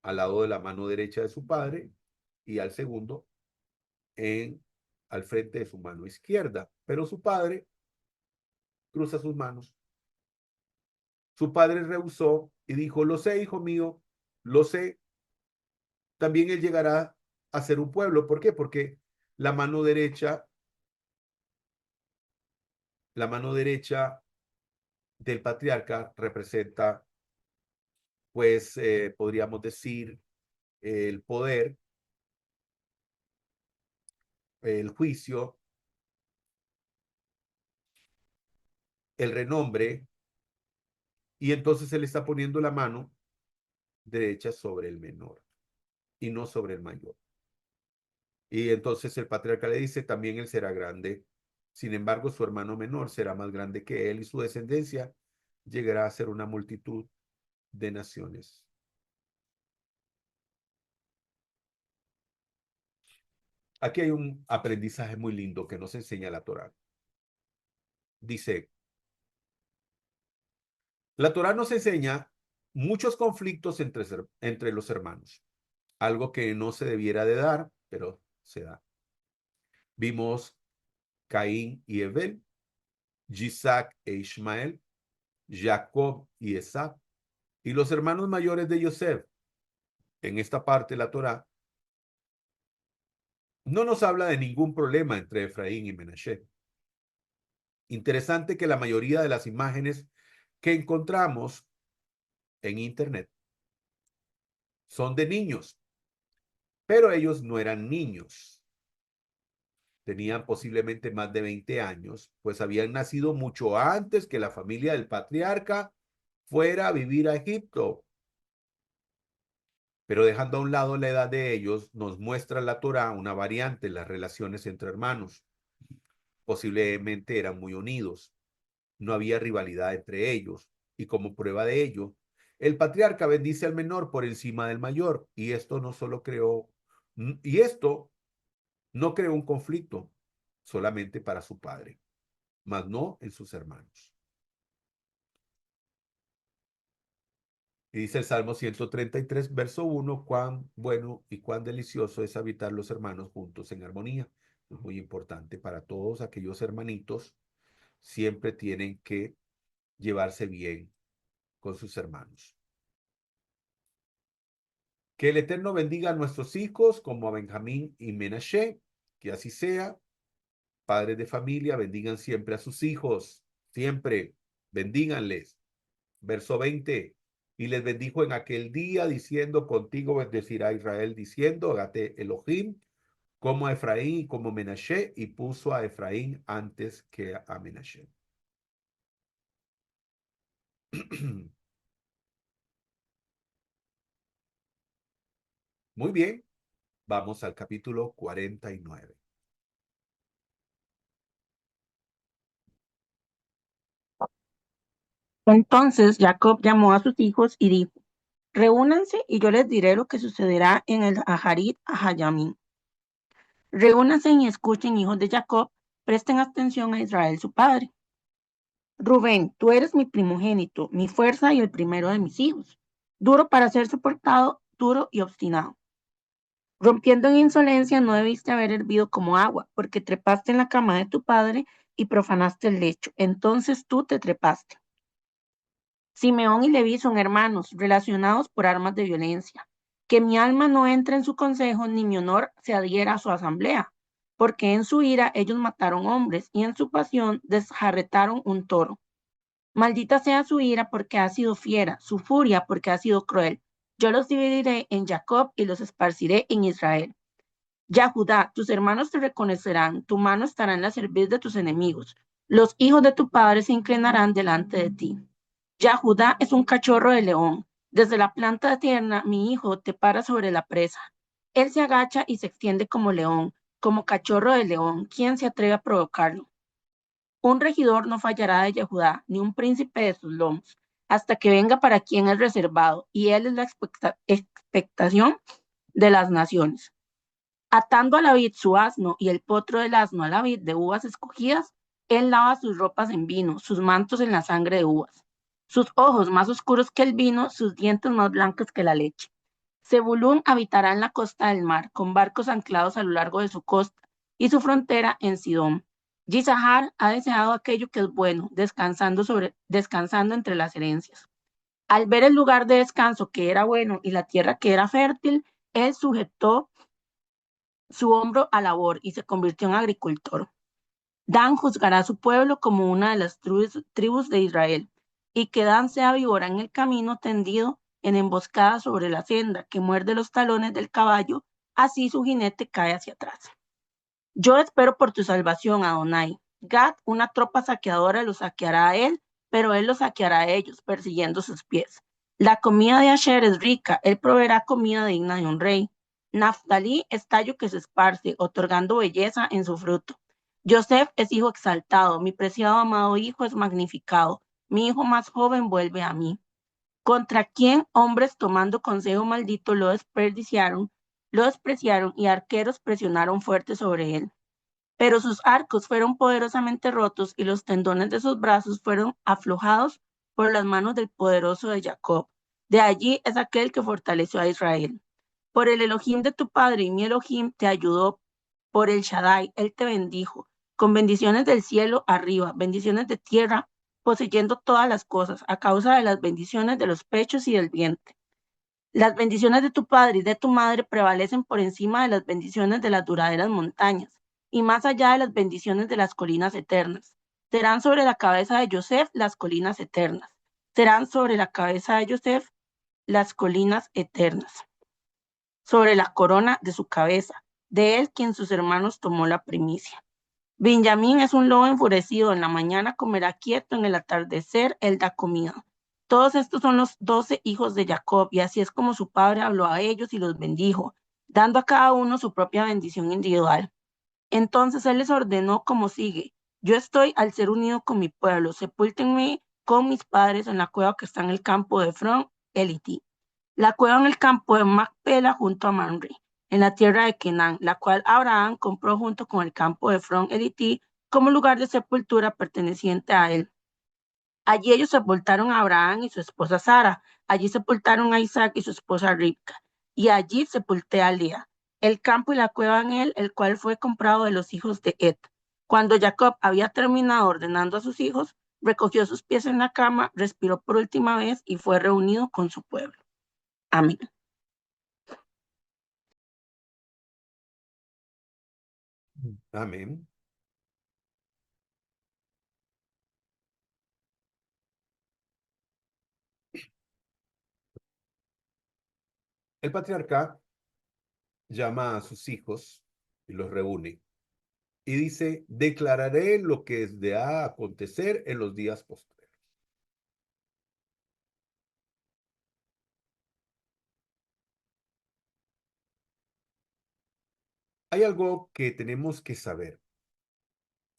al lado de la mano derecha de su padre y al segundo en, al frente de su mano izquierda. Pero su padre cruza sus manos. Su padre rehusó y dijo, lo sé, hijo mío, lo sé. También él llegará a ser un pueblo. ¿Por qué? Porque la mano derecha, la mano derecha del patriarca representa, pues, podríamos decir, el poder, el juicio, el renombre, y entonces él está poniendo la mano derecha sobre el menor y no sobre el mayor. Y entonces el patriarca le dice, también él será grande. Sin embargo, su hermano menor será más grande que él y su descendencia llegará a ser una multitud de naciones. Aquí hay un aprendizaje muy lindo que nos enseña la Torá. Dice, la Torá nos enseña muchos conflictos entre los hermanos, algo que no se debiera de dar, pero se da. Vimos Caín y Abel, Isaac e Ismael, Jacob y Esaú. Y los hermanos mayores de Yosef, en esta parte de la Torá, no nos habla de ningún problema entre Efraín y Menashe. Interesante que la mayoría de las imágenes que encontramos en Internet son de niños, pero ellos no eran niños. Tenían posiblemente más de 20 años, pues habían nacido mucho antes que la familia del patriarca fuera a vivir a Egipto. Pero dejando a un lado la edad de ellos, nos muestra la Torá una variante en las relaciones entre hermanos. Posiblemente eran muy unidos, no había rivalidad entre ellos, y como prueba de ello, el patriarca bendice al menor por encima del mayor, y esto no creó un conflicto solamente para su padre, mas no en sus hermanos. Y dice el Salmo 133, verso 1, cuán bueno y cuán delicioso es habitar los hermanos juntos en armonía. Es muy importante para todos aquellos hermanitos, siempre tienen que llevarse bien con sus hermanos. Que el Eterno bendiga a nuestros hijos como a Benjamín y Menashe, que así sea. Padres de familia, bendigan siempre a sus hijos, siempre, bendíganles. Verso 20, y les bendijo en aquel día diciendo, contigo bendecirá Israel, diciendo, hágate Elohim como a Efraín y como Menashe, y puso a Efraín antes que a Menashe. Muy bien, vamos al capítulo 49. Entonces Jacob llamó a sus hijos y dijo: reúnanse y yo les diré lo que sucederá en el Aharit Ahayamim. Reúnanse y escuchen, hijos de Jacob, presten atención a Israel su padre. Rubén, tú eres mi primogénito, mi fuerza y el primero de mis hijos, duro para ser soportado, duro y obstinado. Rompiendo en insolencia, no debiste haber hervido como agua, porque trepaste en la cama de tu padre y profanaste el lecho. Entonces tú te trepaste. Simeón y Leví son hermanos, relacionados por armas de violencia. Que mi alma no entre en su consejo, ni mi honor se adhiera a su asamblea, porque en su ira ellos mataron hombres, y en su pasión desjarretaron un toro. Maldita sea su ira porque ha sido fiera, su furia porque ha sido cruel. Yo los dividiré en Jacob y los esparciré en Israel. Ya Judá, tus hermanos te reconocerán, tu mano estará en la cerviz de tus enemigos. Los hijos de tu padre se inclinarán delante de ti. Ya Judá es un cachorro de león. Desde la planta tierna, mi hijo te para sobre la presa. Él se agacha y se extiende como león, como cachorro de león. ¿Quién se atreve a provocarlo? Un regidor no fallará de Yehudá, ni un príncipe de sus lomos, hasta que venga para quien es reservado, y él es la expectación de las naciones. Atando a la vid su asno y el potro del asno a la vid de uvas escogidas, él lava sus ropas en vino, sus mantos en la sangre de uvas. Sus ojos más oscuros que el vino, sus dientes más blancos que la leche. Zebulún habitará en la costa del mar, con barcos anclados a lo largo de su costa, y su frontera en Sidón. Yisahar ha deseado aquello que es bueno, descansando entre las herencias. Al ver el lugar de descanso que era bueno y la tierra que era fértil, él sujetó su hombro a labor y se convirtió en agricultor. Dan juzgará a su pueblo como una de las tribus de Israel, y que Dan sea víbora en el camino tendido en emboscada sobre la senda, que muerde los talones del caballo, así su jinete cae hacia atrás. Yo espero por tu salvación, Adonai. Gad, una tropa saqueadora, lo saqueará a él, pero él lo saqueará a ellos, persiguiendo sus pies. La comida de Asher es rica, él proveerá comida digna de un rey. Naftalí es tallo que se esparce, otorgando belleza en su fruto. Yosef es hijo exaltado, mi preciado amado hijo es magnificado, mi hijo más joven vuelve a mí. Contra quien hombres tomando consejo maldito lo despreciaron y arqueros presionaron fuerte sobre él. Pero sus arcos fueron poderosamente rotos y los tendones de sus brazos fueron aflojados por las manos del poderoso de Jacob. De allí es aquel que fortaleció a Israel. Por el Elohim de tu padre y mi Elohim te ayudó. Por el Shaddai, él te bendijo. Con bendiciones del cielo arriba, bendiciones de tierra poseyendo todas las cosas, a causa de las bendiciones de los pechos y del vientre. Las bendiciones de tu padre y de tu madre prevalecen por encima de las bendiciones de las duraderas montañas y más allá de las bendiciones de las colinas eternas. Serán sobre la cabeza de Joseph las colinas eternas. Serán sobre la cabeza de Joseph las colinas eternas. Sobre la corona de su cabeza, de él quien sus hermanos tomó la primicia. Benjamín es un lobo enfurecido, en la mañana comerá quieto, en el atardecer él da comida. Todos estos son los 12 hijos de Jacob, y así es como su padre habló a ellos y los bendijo, dando a cada uno su propia bendición individual. Entonces él les ordenó como sigue: yo estoy al ser unido con mi pueblo, sepúltenme con mis padres en la cueva que está en el campo de Efrón, Elití, la cueva en el campo de Macpela junto a Mamre, en la tierra de Kenan, la cual Abraham compró junto con el campo de Efrón Elití como lugar de sepultura perteneciente a él. Allí ellos sepultaron a Abraham y su esposa Sara, allí sepultaron a Isaac y su esposa Ribca, y allí sepulté a Lea, el campo y la cueva en él, el cual fue comprado de los hijos de Ed. Cuando Jacob había terminado ordenando a sus hijos, recogió sus pies en la cama, respiró por última vez y fue reunido con su pueblo. Amén. Amén. El patriarca llama a sus hijos y los reúne y dice: declararé lo que es de a acontecer en los días postreros. Hay algo que tenemos que saber,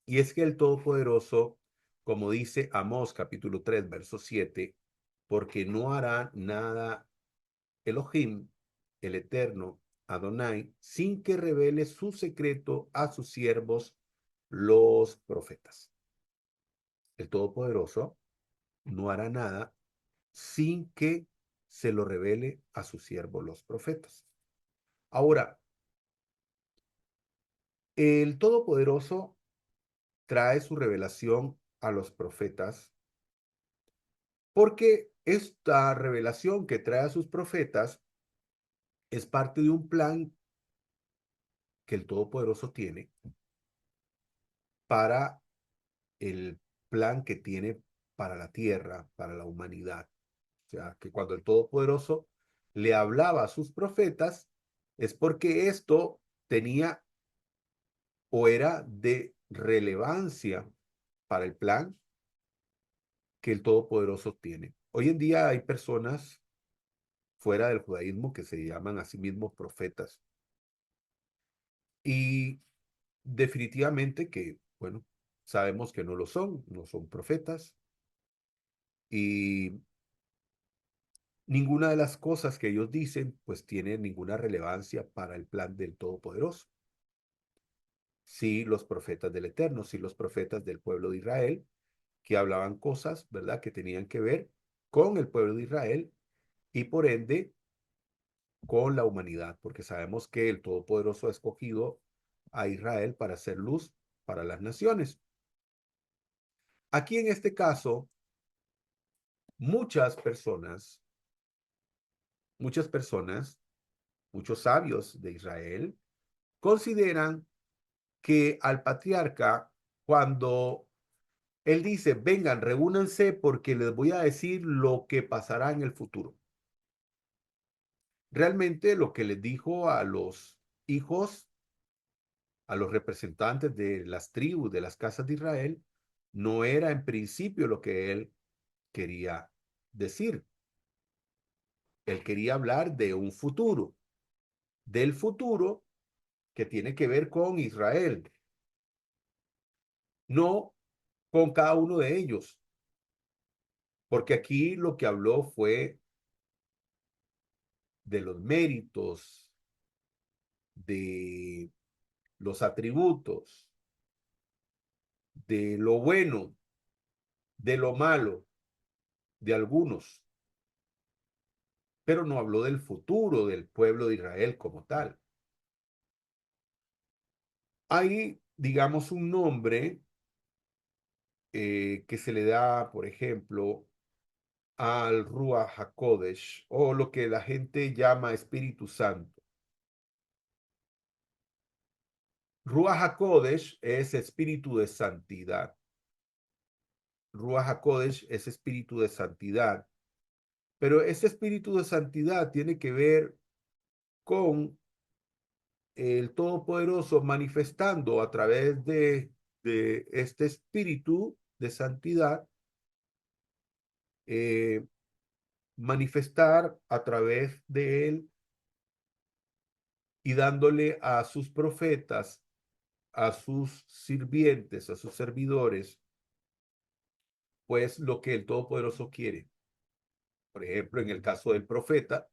y es que el Todopoderoso, como dice Amós capítulo 3, verso 7, porque no hará nada Elohim, el Eterno, Adonai, sin que revele su secreto a sus siervos, los profetas. El Todopoderoso no hará nada sin que se lo revele a sus siervos, los profetas. Ahora, el Todopoderoso trae su revelación a los profetas porque esta revelación que trae a sus profetas es parte de un plan que el Todopoderoso tiene para el plan que tiene para la tierra, para la humanidad. O sea, que cuando el Todopoderoso le hablaba a sus profetas, es porque esto tenía o era de relevancia para el plan que el Todopoderoso tiene. Hoy en día hay personas fuera del judaísmo que se llaman a sí mismos profetas. Y definitivamente que, bueno, sabemos que no lo son, no son profetas. Y ninguna de las cosas que ellos dicen, pues tiene ninguna relevancia para el plan del Todopoderoso. Sí, los profetas del Eterno, sí, los profetas del pueblo de Israel, que hablaban cosas, ¿verdad?, que tenían que ver con el pueblo de Israel y por ende con la humanidad, porque sabemos que el Todopoderoso ha escogido a Israel para hacer luz para las naciones. Aquí en este caso, muchas personas, muchas personas, muchos sabios de Israel consideran que al patriarca, cuando él dice: vengan, reúnanse porque les voy a decir lo que pasará en el futuro, realmente lo que les dijo a los hijos, a los representantes de las tribus, de las casas de Israel, no era en principio lo que él quería decir. Él quería hablar de un futuro, del futuro que tiene que ver con Israel, no con cada uno de ellos, porque aquí lo que habló fue de los méritos, de los atributos, de lo bueno, de lo malo, de algunos, pero no habló del futuro del pueblo de Israel como tal. Hay, digamos, un nombre que se le da, por ejemplo, al Ruach HaKodesh, o lo que la gente llama Espíritu Santo. Ruach HaKodesh es espíritu de santidad. Ruach HaKodesh es espíritu de santidad. Pero ese espíritu de santidad tiene que ver con el Todopoderoso manifestando a través de este espíritu de santidad, manifestar a través de él y dándole a sus profetas, a sus sirvientes, a sus servidores, pues lo que el Todopoderoso quiere. Por ejemplo, en el caso del profeta,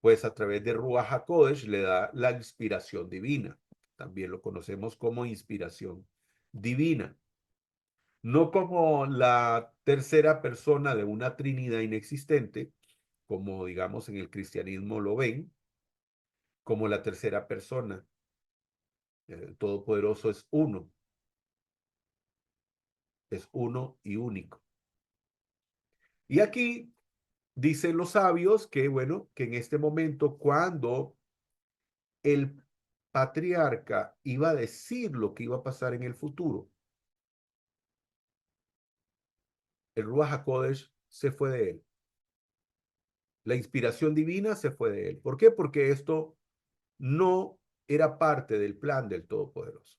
pues a través de Ruach HaKodesh le da la inspiración divina. También lo conocemos como inspiración divina. No como la tercera persona de una Trinidad inexistente, como digamos en el cristianismo lo ven, como la tercera persona. El Todopoderoso es uno y único. Y aquí dicen los sabios que, bueno, que en este momento cuando el patriarca iba a decir lo que iba a pasar en el futuro, el Ruach HaKodesh se fue de él. La inspiración divina se fue de él. ¿Por qué? Porque esto no era parte del plan del Todopoderoso.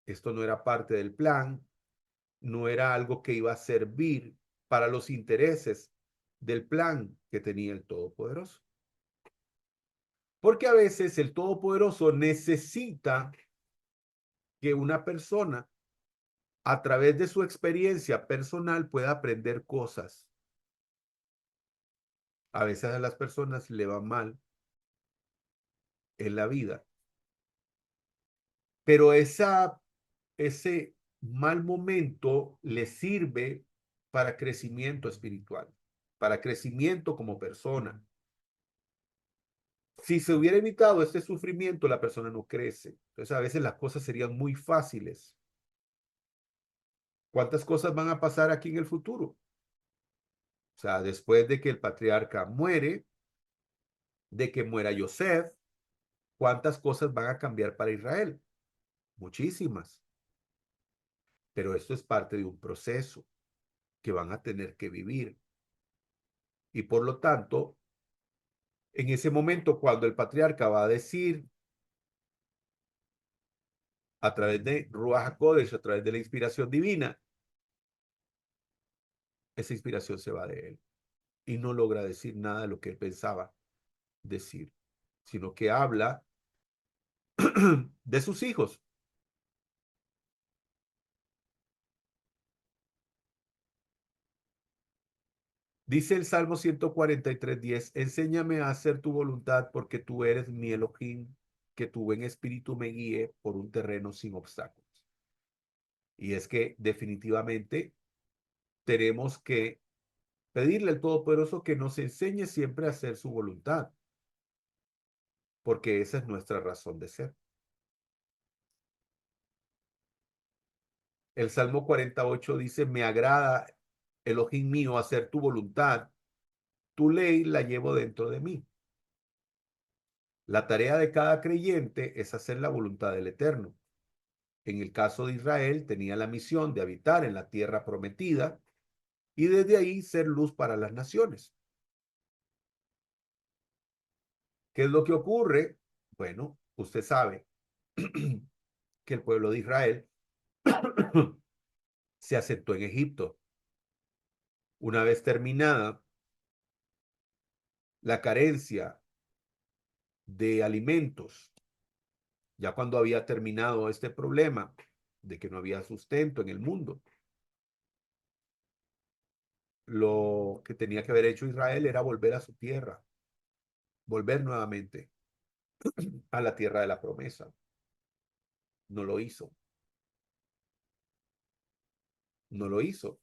Esto no era parte del plan, no era algo que iba a servir para los intereses del plan que tenía el Todopoderoso. Porque a veces el Todopoderoso necesita que una persona, a través de su experiencia personal, pueda aprender cosas. A veces a las personas le va mal en la vida, pero ese mal momento le sirve para crecimiento espiritual, para crecimiento como persona. Si se hubiera evitado este sufrimiento, la persona no crece. Entonces, a veces las cosas serían muy fáciles. ¿Cuántas cosas van a pasar aquí en el futuro? O sea, después de que el patriarca muere, de que muera Yosef, ¿cuántas cosas van a cambiar para Israel? Muchísimas. Pero esto es parte de un proceso que van a tener que vivir. Y por lo tanto, en ese momento, cuando el patriarca va a decir a través de Ruach HaKodesh, a través de la inspiración divina, esa inspiración se va de él y no logra decir nada de lo que él pensaba decir, sino que habla de sus hijos. Dice el Salmo 143:10, enséñame a hacer tu voluntad porque tú eres mi Elohim, que tu buen espíritu me guíe por un terreno sin obstáculos. Y es que definitivamente tenemos que pedirle al Todopoderoso que nos enseñe siempre a hacer su voluntad, porque esa es nuestra razón de ser. El Salmo 48 dice, me agrada, Elohim mío, hacer tu voluntad, tu ley la llevo dentro de mí. La tarea de cada creyente es hacer la voluntad del Eterno. En el caso de Israel, tenía la misión de habitar en la tierra prometida y desde ahí ser luz para las naciones. ¿Qué es lo que ocurre? Bueno, usted sabe que el pueblo de Israel se asentó en Egipto. Una vez terminada la carencia de alimentos, ya cuando había terminado este problema de que no había sustento en el mundo, lo que tenía que haber hecho Israel era volver a su tierra, volver nuevamente a la tierra de la promesa. No lo hizo, no lo hizo.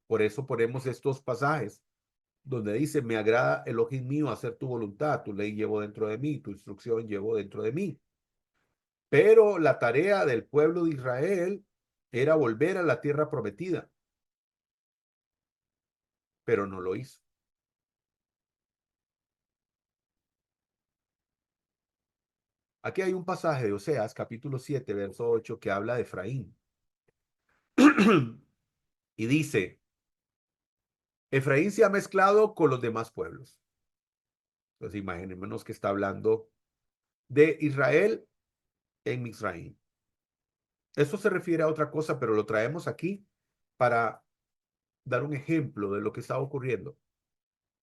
Por eso ponemos estos pasajes donde dice, me agrada, Elohim mío, hacer tu voluntad, tu ley llevo dentro de mí, tu instrucción llevo dentro de mí. Pero la tarea del pueblo de Israel era volver a la tierra prometida, pero no lo hizo. Aquí hay un pasaje de Oseas, capítulo 7, verso 8, que habla de Efraín. Y dice, Efraín se ha mezclado con los demás pueblos. Entonces imaginémonos que está hablando de Israel en Misraín. Eso se refiere a otra cosa, pero lo traemos aquí para dar un ejemplo de lo que está ocurriendo.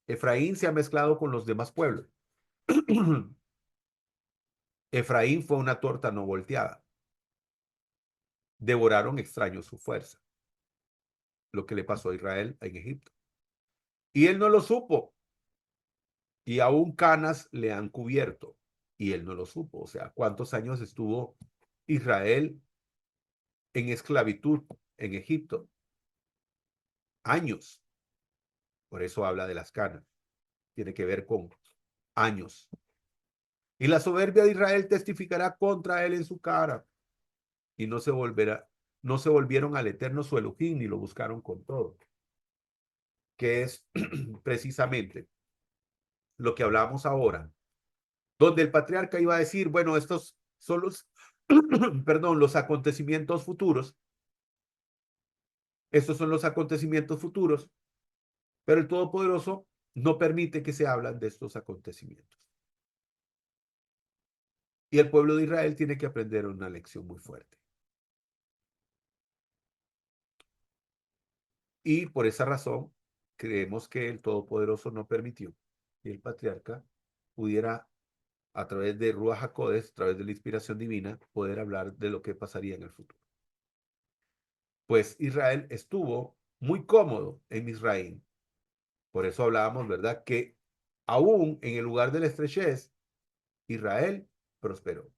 Efraín se ha mezclado con los demás pueblos. Efraín fue una torta no volteada. Devoraron extraños su fuerza. Lo que le pasó a Israel en Egipto. Y él no lo supo. Y aún canas le han cubierto. Y él no lo supo. O sea, ¿cuántos años estuvo Israel en esclavitud en Egipto? Años. Por eso habla de las canas. Tiene que ver con años. Y la soberbia de Israel testificará contra él en su cara. Y no se volvieron al eterno su Elohim ni lo buscaron con todo. Que es precisamente lo que hablamos ahora, donde el patriarca iba a decir, bueno, estos son los, perdón, los acontecimientos futuros. Estos son los acontecimientos futuros, pero el Todopoderoso no permite que se hablan de estos acontecimientos. Y el pueblo de Israel tiene que aprender una lección muy fuerte. Y por esa razón, creemos que el Todopoderoso no permitió que el patriarca pudiera, a través de Ruach HaKodesh, a través de la inspiración divina, poder hablar de lo que pasaría en el futuro. Pues Israel estuvo muy cómodo en Misraín. Por eso hablábamos, ¿verdad? Que aún en el lugar de la estrechez, Israel prosperó.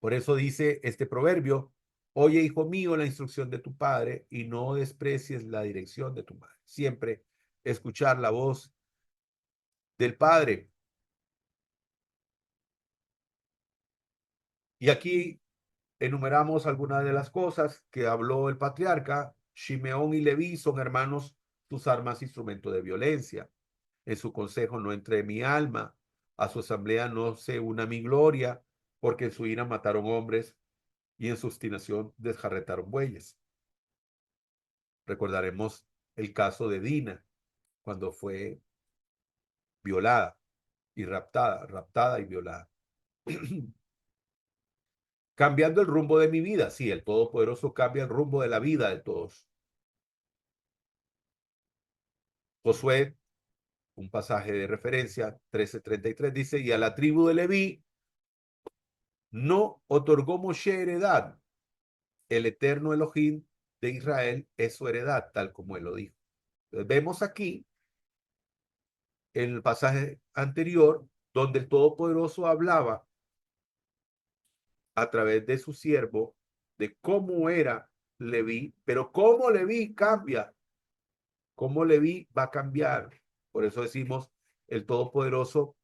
Por eso dice este proverbio, oye, hijo mío, la instrucción de tu padre y no desprecies la dirección de tu madre. Siempre escuchar la voz del padre. Y aquí enumeramos algunas de las cosas que habló el patriarca. Shimeón y Leví son hermanos, sus armas instrumento de violencia. En su consejo no entré mi alma, a su asamblea no se una mi gloria, porque en su ira mataron hombres y en su obstinación desjarretaron bueyes. Recordaremos el caso de Dina, cuando fue violada y raptada y violada. Cambiando el rumbo de mi vida. Sí, el Todopoderoso cambia el rumbo de la vida de todos. Josué, un pasaje de referencia, 13:33, dice, y a la tribu de Leví no otorgó Moshe heredad. El eterno Elohim de Israel es su heredad, tal como él lo dijo. Entonces, vemos aquí, en el pasaje anterior, donde el Todopoderoso hablaba a través de su siervo de cómo era Leví, pero cómo Leví cambia, cómo Leví va a cambiar. Por eso decimos, el Todopoderoso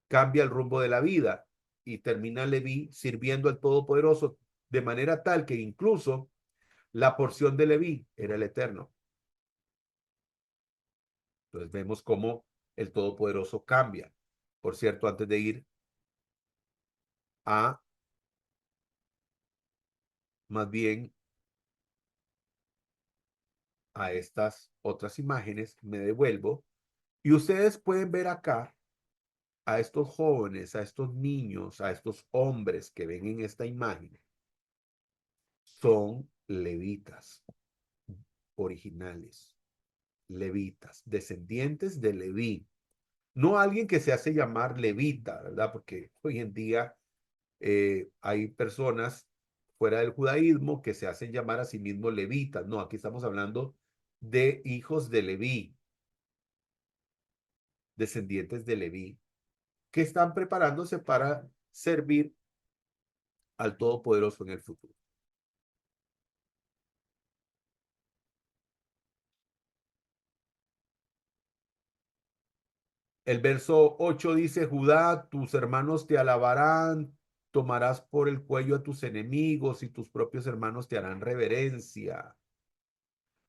cambia el rumbo de la vida y termina Leví sirviendo al Todopoderoso de manera tal que incluso la porción de Leví era el Eterno. Entonces vemos cómo el Todopoderoso cambia. Por cierto, antes de ir a más bien a estas otras imágenes, me devuelvo y ustedes pueden ver acá a estos jóvenes, a estos niños, a estos hombres que ven en esta imagen. Son levitas originales, levitas, descendientes de Leví. No alguien que se hace llamar levita, ¿verdad? Porque hoy en día hay personas fuera del judaísmo que se hacen llamar a sí mismos levitas. No, aquí estamos hablando de hijos de Leví, descendientes de Leví, que están preparándose para servir al Todopoderoso en el futuro. El verso 8 dice, Judá, tus hermanos te alabarán, tomarás por el cuello a tus enemigos y tus propios hermanos te harán reverencia.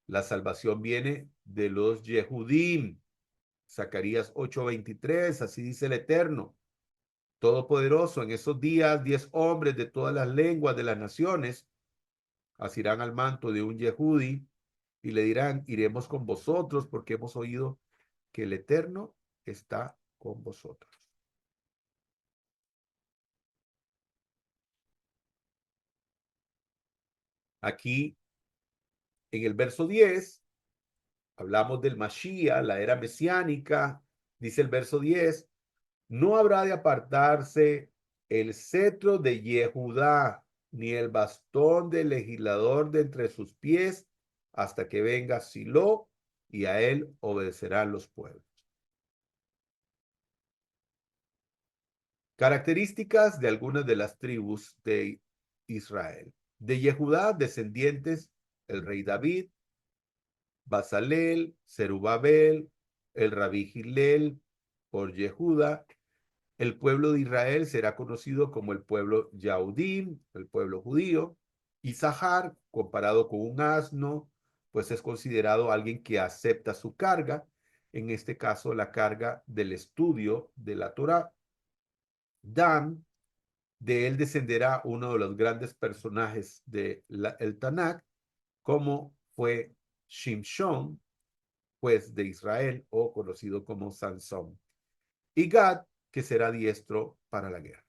La salvación viene de los Yehudim. Zacarías 8:23, así dice el Eterno Todopoderoso. En esos días, 10 hombres de todas las lenguas de las naciones asirán al manto de un Yehudi y le dirán, iremos con vosotros porque hemos oído que el Eterno está con vosotros. Aquí, en el verso 10, hablamos del Mashiach, la era mesiánica. Dice el verso 10, no habrá de apartarse el cetro de Yehudá, ni el bastón del legislador de entre sus pies, hasta que venga Silo, y a él obedecerán los pueblos. Características de algunas de las tribus de Israel. De Yehudá, descendientes, el rey David, Basalel, Zerubabel, el rabí Gilel, por Yehuda. El pueblo de Israel será conocido como el pueblo Yahudim, el pueblo judío. Isahar, comparado con un asno, pues es considerado alguien que acepta su carga, en este caso la carga del estudio de la Torá. Dan, de él descenderá uno de los grandes personajes del Tanakh, como fue Shimshon, pues de Israel, o conocido como Sansón. Y Gad, que será diestro para la guerra.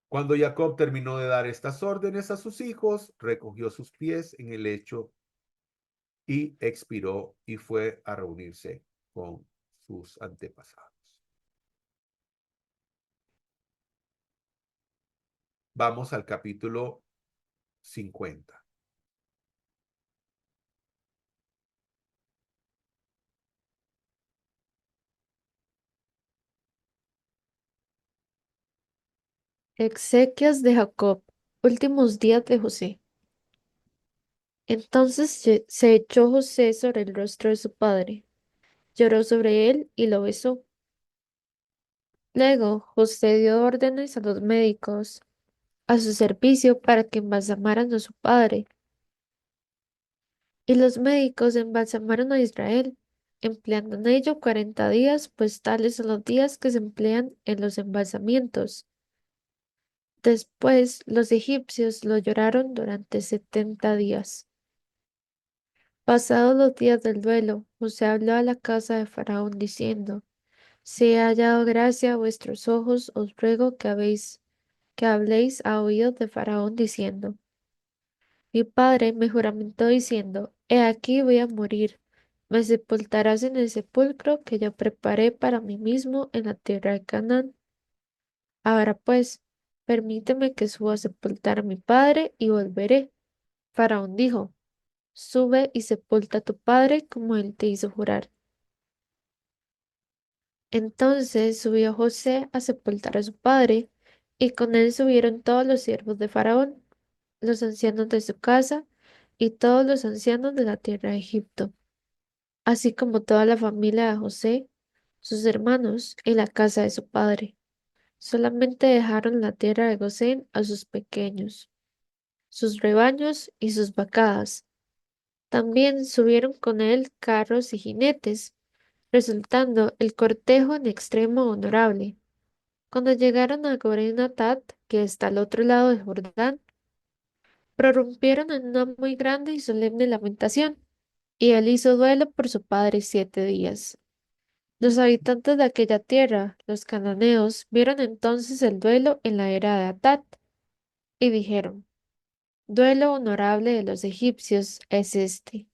Cuando Jacob terminó de dar estas órdenes a sus hijos, recogió sus pies en el lecho y expiró y fue a reunirse con sus antepasados. Vamos al capítulo 50. Exequias de Jacob, últimos días de José. Entonces se echó José sobre el rostro de su padre, lloró sobre él y lo besó. Luego José dio órdenes a los médicos a su servicio para que embalsamaran a su padre. Y los médicos embalsamaron a Israel, empleando en ello 40 días, pues tales son los días que se emplean en los embalsamientos. Después los egipcios lo lloraron durante 70 días. Pasados los días del duelo, José habló a la casa de Faraón diciendo: Si he hallado gracia a vuestros ojos, os ruego que habléis a oídos de Faraón diciendo: Mi padre me juramentó diciendo: He aquí voy a morir. Me sepultarás en el sepulcro que yo preparé para mí mismo en la tierra de Canaán. Ahora pues, permíteme que suba a sepultar a mi padre y volveré. Faraón dijo: Sube y sepulta a tu padre como él te hizo jurar. Entonces subió José a sepultar a su padre, y con él subieron todos los siervos de Faraón, los ancianos de su casa, y todos los ancianos de la tierra de Egipto, así como toda la familia de José, sus hermanos y la casa de su padre. Solamente dejaron la tierra de Gosén a sus pequeños, sus rebaños y sus vacadas. También subieron con él carros y jinetes, resultando el cortejo en extremo honorable. Cuando llegaron a Goren-Atat, que está al otro lado del Jordán, prorrumpieron en una muy grande y solemne lamentación, y él hizo duelo por su padre 7 días. Los habitantes de aquella tierra, los cananeos, vieron entonces el duelo en la era de Atat, y dijeron: Duelo honorable de los egipcios es este.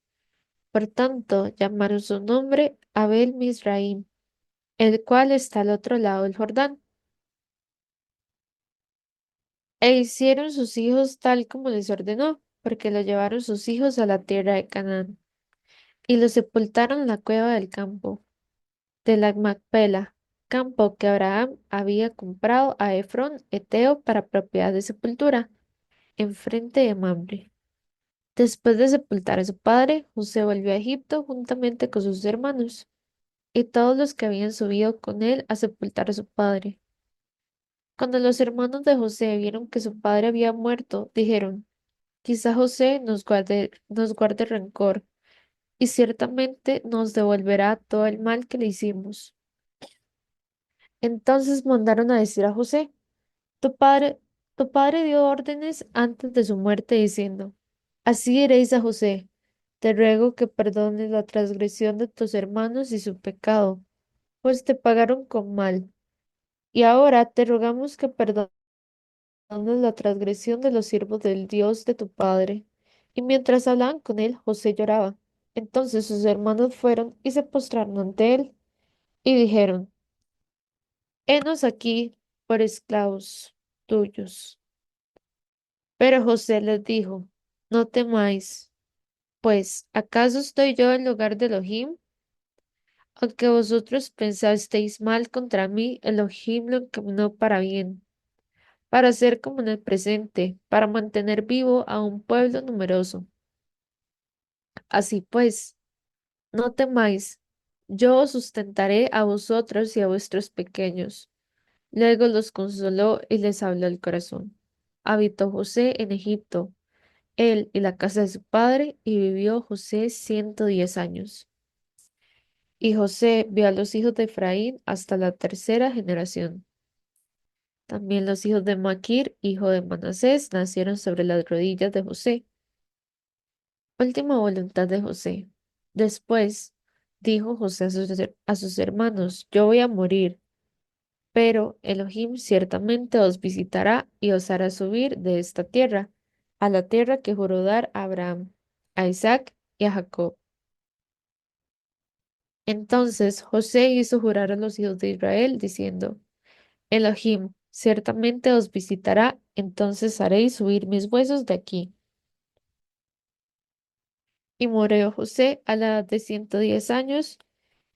Por tanto, llamaron su nombre Abel Misraim, el cual está al otro lado del Jordán. E hicieron sus hijos tal como les ordenó, porque lo llevaron sus hijos a la tierra de Canaán, y lo sepultaron en la cueva del campo, de la Macpela, campo que Abraham había comprado a Efrón Eteo para propiedad de sepultura, enfrente de Mamre. Después de sepultar a su padre, José volvió a Egipto juntamente con sus hermanos. y todos los que habían subido con él a sepultar a su padre. Cuando los hermanos de José vieron que su padre había muerto, dijeron, quizá José nos guarde rencor, y ciertamente nos devolverá todo el mal que le hicimos. Entonces mandaron a decir a José, tu padre, tu padre dio órdenes antes de su muerte diciendo, así diréis a José, te ruego que perdones la transgresión de tus hermanos y su pecado, pues te pagaron con mal. Y ahora te rogamos que perdones la transgresión de los siervos del Dios de tu padre. Y mientras hablaban con él, José lloraba. Entonces sus hermanos fueron y se postraron ante él y dijeron, henos aquí por esclavos tuyos. Pero José les dijo, no temáis, pues ¿acaso estoy yo en lugar de Elohim? Aunque vosotros pensasteis mal contra mí, Elohim lo encaminó para bien, para ser como en el presente, para mantener vivo a un pueblo numeroso. Así pues, no temáis, yo os sustentaré a vosotros y a vuestros pequeños. Luego los consoló y les habló el corazón. Habitó José en Egipto, él y la casa de su padre, y vivió José 110 años. Y José vio a los hijos de Efraín hasta la tercera generación. También los hijos de Maquir, hijo de Manasés, nacieron sobre las rodillas de José. Última voluntad de José. Después dijo José a sus hermanos, yo voy a morir, pero Elohim ciertamente os visitará y os hará subir de esta tierra, a la tierra que juró dar a Abraham, a Isaac y a Jacob. Entonces José hizo jurar a los hijos de Israel, diciendo, Elohim ciertamente os visitará, entonces haréis subir mis huesos de aquí. Y murió José a la edad de 110 años,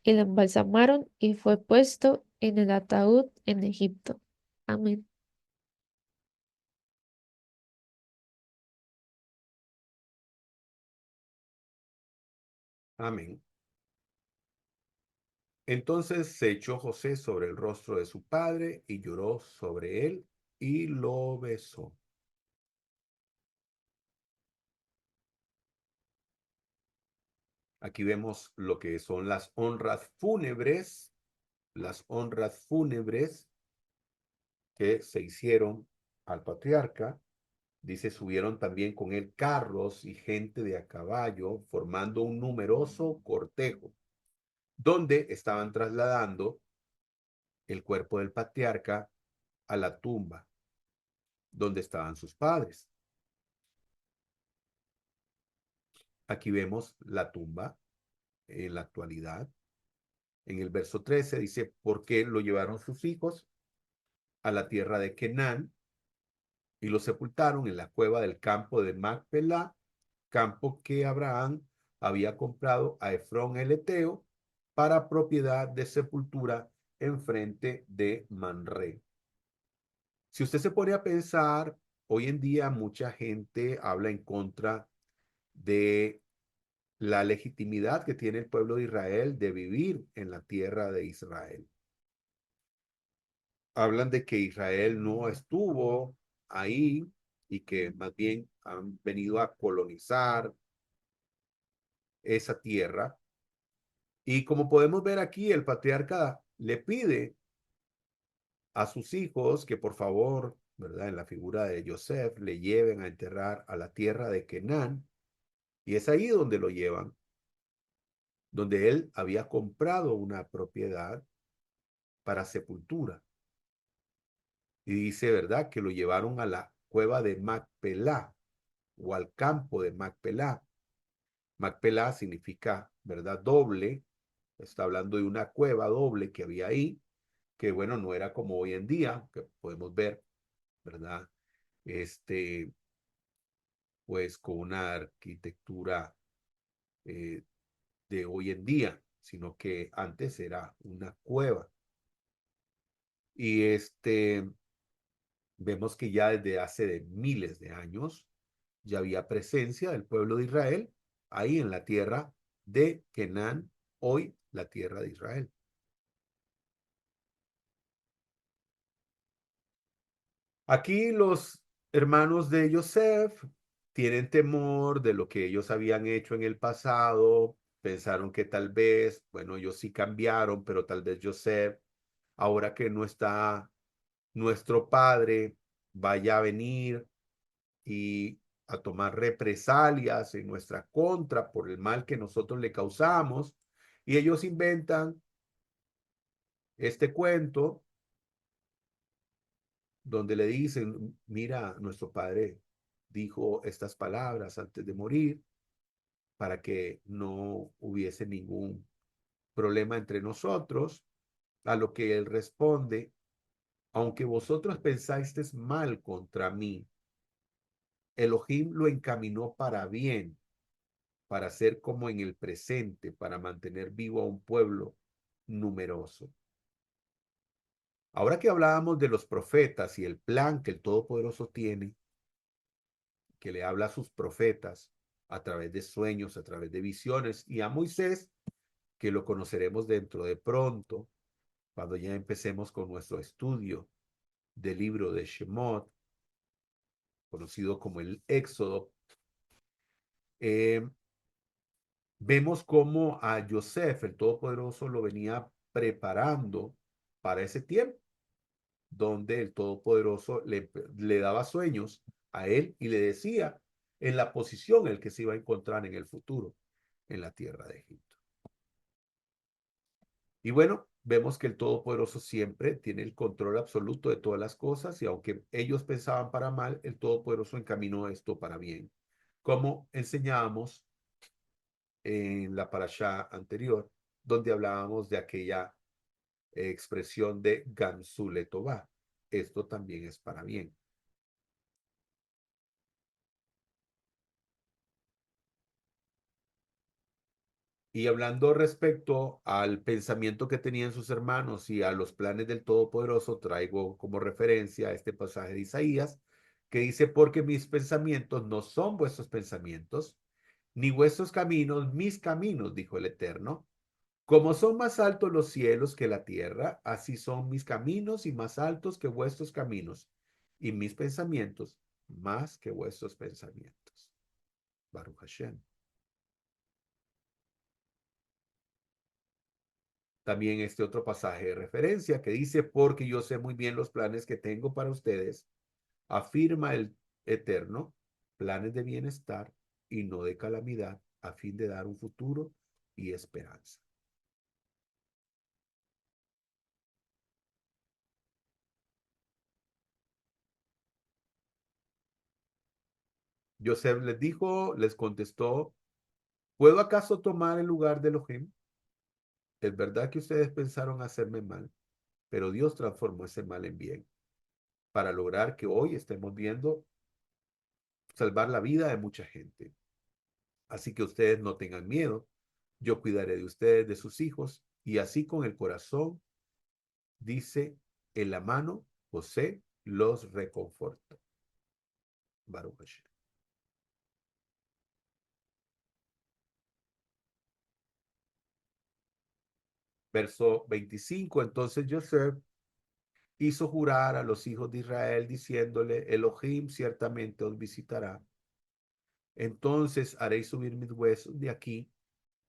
y lo embalsamaron y fue puesto en el ataúd en Egipto. Amén. Amén. Entonces se echó José sobre el rostro de su padre y lloró sobre él y lo besó. Aquí vemos lo que son las honras fúnebres que se hicieron al patriarca. Dice, subieron también con él carros y gente de a caballo, formando un numeroso cortejo, donde estaban trasladando el cuerpo del patriarca a la tumba donde estaban sus padres. Aquí vemos la tumba en la actualidad. En el verso 13 dice, ¿por qué lo llevaron sus hijos a la tierra de Canaán y lo sepultaron en la cueva del campo de Macpelá, campo que Abraham había comprado a Efrón el Eteo para propiedad de sepultura enfrente de Manré? Si usted se pone a pensar, hoy en día mucha gente habla en contra de la legitimidad que tiene el pueblo de Israel de vivir en la tierra de Israel. Hablan de que Israel no estuvo ahí y que más bien han venido a colonizar esa tierra. Y como podemos ver aquí, el patriarca le pide a sus hijos que por favor, ¿verdad? En la figura de Joseph, le lleven a enterrar a la tierra de Canaán. Y es ahí donde lo llevan, donde él había comprado una propiedad para sepultura. Y dice, ¿verdad? Que lo llevaron a la cueva de Macpelá o al campo de Macpelá. Macpelá significa, ¿verdad? Doble. Está hablando de una cueva doble que había ahí, que bueno, no era como hoy en día, que podemos ver, ¿verdad? Este, pues con una arquitectura eh, de hoy en día, sino que antes era una cueva. Y vemos que ya desde hace de miles de años ya había presencia del pueblo de Israel ahí en la tierra de Canaán, hoy la tierra de Israel. Aquí los hermanos de Yosef tienen temor de lo que ellos habían hecho en el pasado, pensaron que tal vez, bueno, ellos sí cambiaron, pero tal vez Yosef, ahora que no está nuestro padre, vaya a venir y a tomar represalias en nuestra contra por el mal que nosotros le causamos. Y ellos inventan este cuento donde le dicen, mira, nuestro padre dijo estas palabras antes de morir para que no hubiese ningún problema entre nosotros, a lo que él responde, aunque vosotros pensáis mal contra mí, Elohim lo encaminó para bien, para ser como en el presente, para mantener vivo a un pueblo numeroso. Ahora que hablábamos de los profetas y el plan que el Todopoderoso tiene, que le habla a sus profetas a través de sueños, a través de visiones, y a Moisés, que lo conoceremos dentro de pronto, cuando ya empecemos con nuestro estudio del libro de Shemot, conocido como el Éxodo, vemos cómo a Yosef, el Todopoderoso, lo venía preparando para ese tiempo, donde el Todopoderoso le daba sueños a él y le decía en la posición en la que se iba a encontrar en el futuro en la tierra de Egipto. Y bueno, vemos que el Todopoderoso siempre tiene el control absoluto de todas las cosas y aunque ellos pensaban para mal, el Todopoderoso encaminó esto para bien. Como enseñábamos en la parashá anterior, donde hablábamos de aquella expresión de Gamsule Tová. Esto también es para bien. Y hablando respecto al pensamiento que tenían sus hermanos y a los planes del Todopoderoso, traigo como referencia este pasaje de Isaías, que dice, porque mis pensamientos no son vuestros pensamientos, ni vuestros caminos mis caminos, dijo el Eterno. Como son más altos los cielos que la tierra, así son mis caminos y más altos que vuestros caminos, y mis pensamientos más que vuestros pensamientos. Baruch Hashem. También este otro pasaje de referencia que dice, porque yo sé muy bien los planes que tengo para ustedes, afirma el Eterno, planes de bienestar y no de calamidad, a fin de dar un futuro y esperanza. Joseph les dijo, les contestó, ¿puedo acaso tomar el lugar de Elohim? Es verdad que ustedes pensaron hacerme mal, pero Dios transformó ese mal en bien para lograr que hoy estemos viendo salvar la vida de mucha gente. Así que ustedes no tengan miedo. Yo cuidaré de ustedes, de sus hijos, y así con el corazón, dice, en la mano, José los reconfortó. Baruch Hashem. Verso 25, entonces José hizo jurar a los hijos de Israel diciéndole, Elohim ciertamente os visitará. Entonces haréis subir mis huesos de aquí.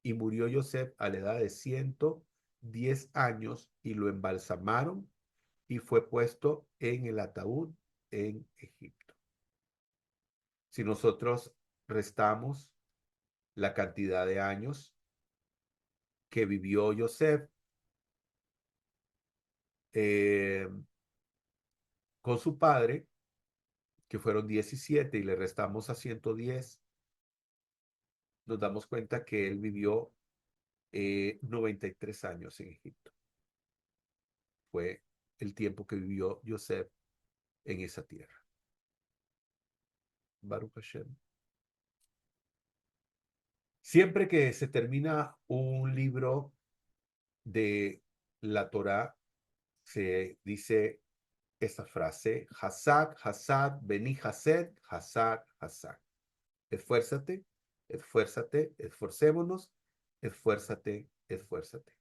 Y murió Joseph a la edad de 110 años y lo embalsamaron y fue puesto en el ataúd en Egipto. Si nosotros restamos la cantidad de años que vivió Joseph eh, con su padre, que fueron 17, y le restamos a 110, nos damos cuenta que él vivió 93 años en Egipto. Fue el tiempo que vivió Joseph en esa tierra. Baruch Hashem. Siempre que se termina un libro de la Torá, se dice esta frase, Hasad, Hasad, Beni Hased, Hasad, Hasad. Esfuérzate, esfuérzate, esforcémonos, esfuérzate esfuérzate.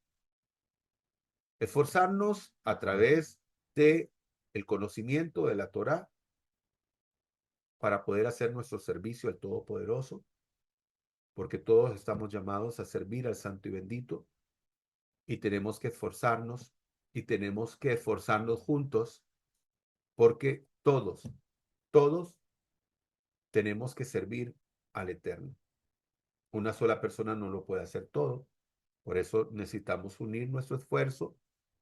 Esforzarnos a través de el conocimiento de la Torá para poder hacer nuestro servicio al Todopoderoso, porque todos estamos llamados a servir al Santo y Bendito, y tenemos que esforzarnos, y tenemos que esforzarnos juntos, porque todos tenemos que servir al Eterno. Una sola persona no lo puede hacer todo, por eso necesitamos unir nuestro esfuerzo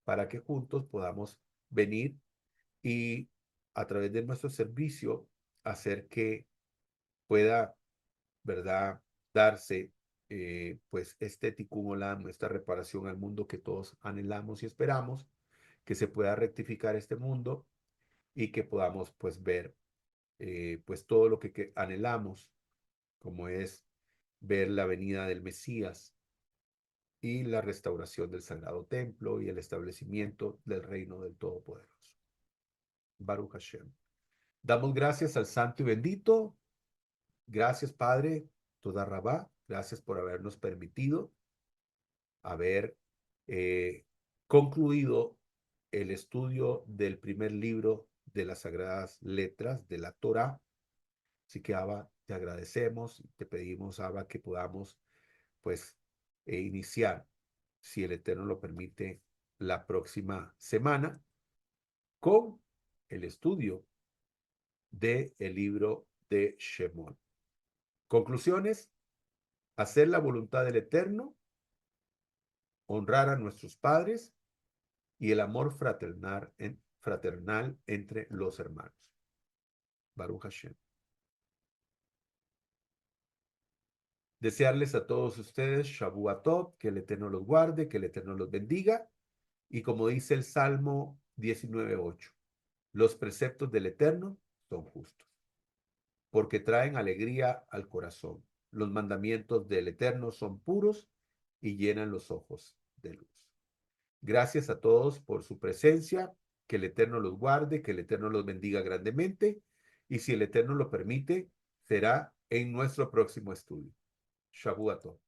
para que juntos podamos venir y a través de nuestro servicio hacer que pueda, ¿verdad?, darse pues este tikkun olam, esta reparación al mundo que todos anhelamos y esperamos, que se pueda rectificar este mundo y que podamos pues ver pues todo lo que anhelamos, como es ver la venida del Mesías y la restauración del Sagrado Templo y el establecimiento del reino del Todopoderoso. Baruch Hashem. Damos gracias al Santo y Bendito. Gracias, Padre, Toda Rabá. Gracias por habernos permitido haber concluido el estudio del primer libro de las Sagradas Letras de la Torá. Así que, Abba, te agradecemos y te pedimos, Abba, que podamos, pues, iniciar, si el Eterno lo permite, la próxima semana con el estudio del libro de Shemot. Conclusiones: hacer la voluntad del Eterno, honrar a nuestros padres y el amor fraternal entre los hermanos. Baruch Hashem. Desearles a todos ustedes Shavua Tov, que el Eterno los guarde, que el Eterno los bendiga. Y como dice el Salmo 19:8, los preceptos del Eterno son justos, porque traen alegría al corazón. Los mandamientos del Eterno son puros y llenan los ojos de luz. Gracias a todos por su presencia, que el Eterno los guarde, que el Eterno los bendiga grandemente, y si el Eterno lo permite, será en nuestro próximo estudio. Shavua Tov.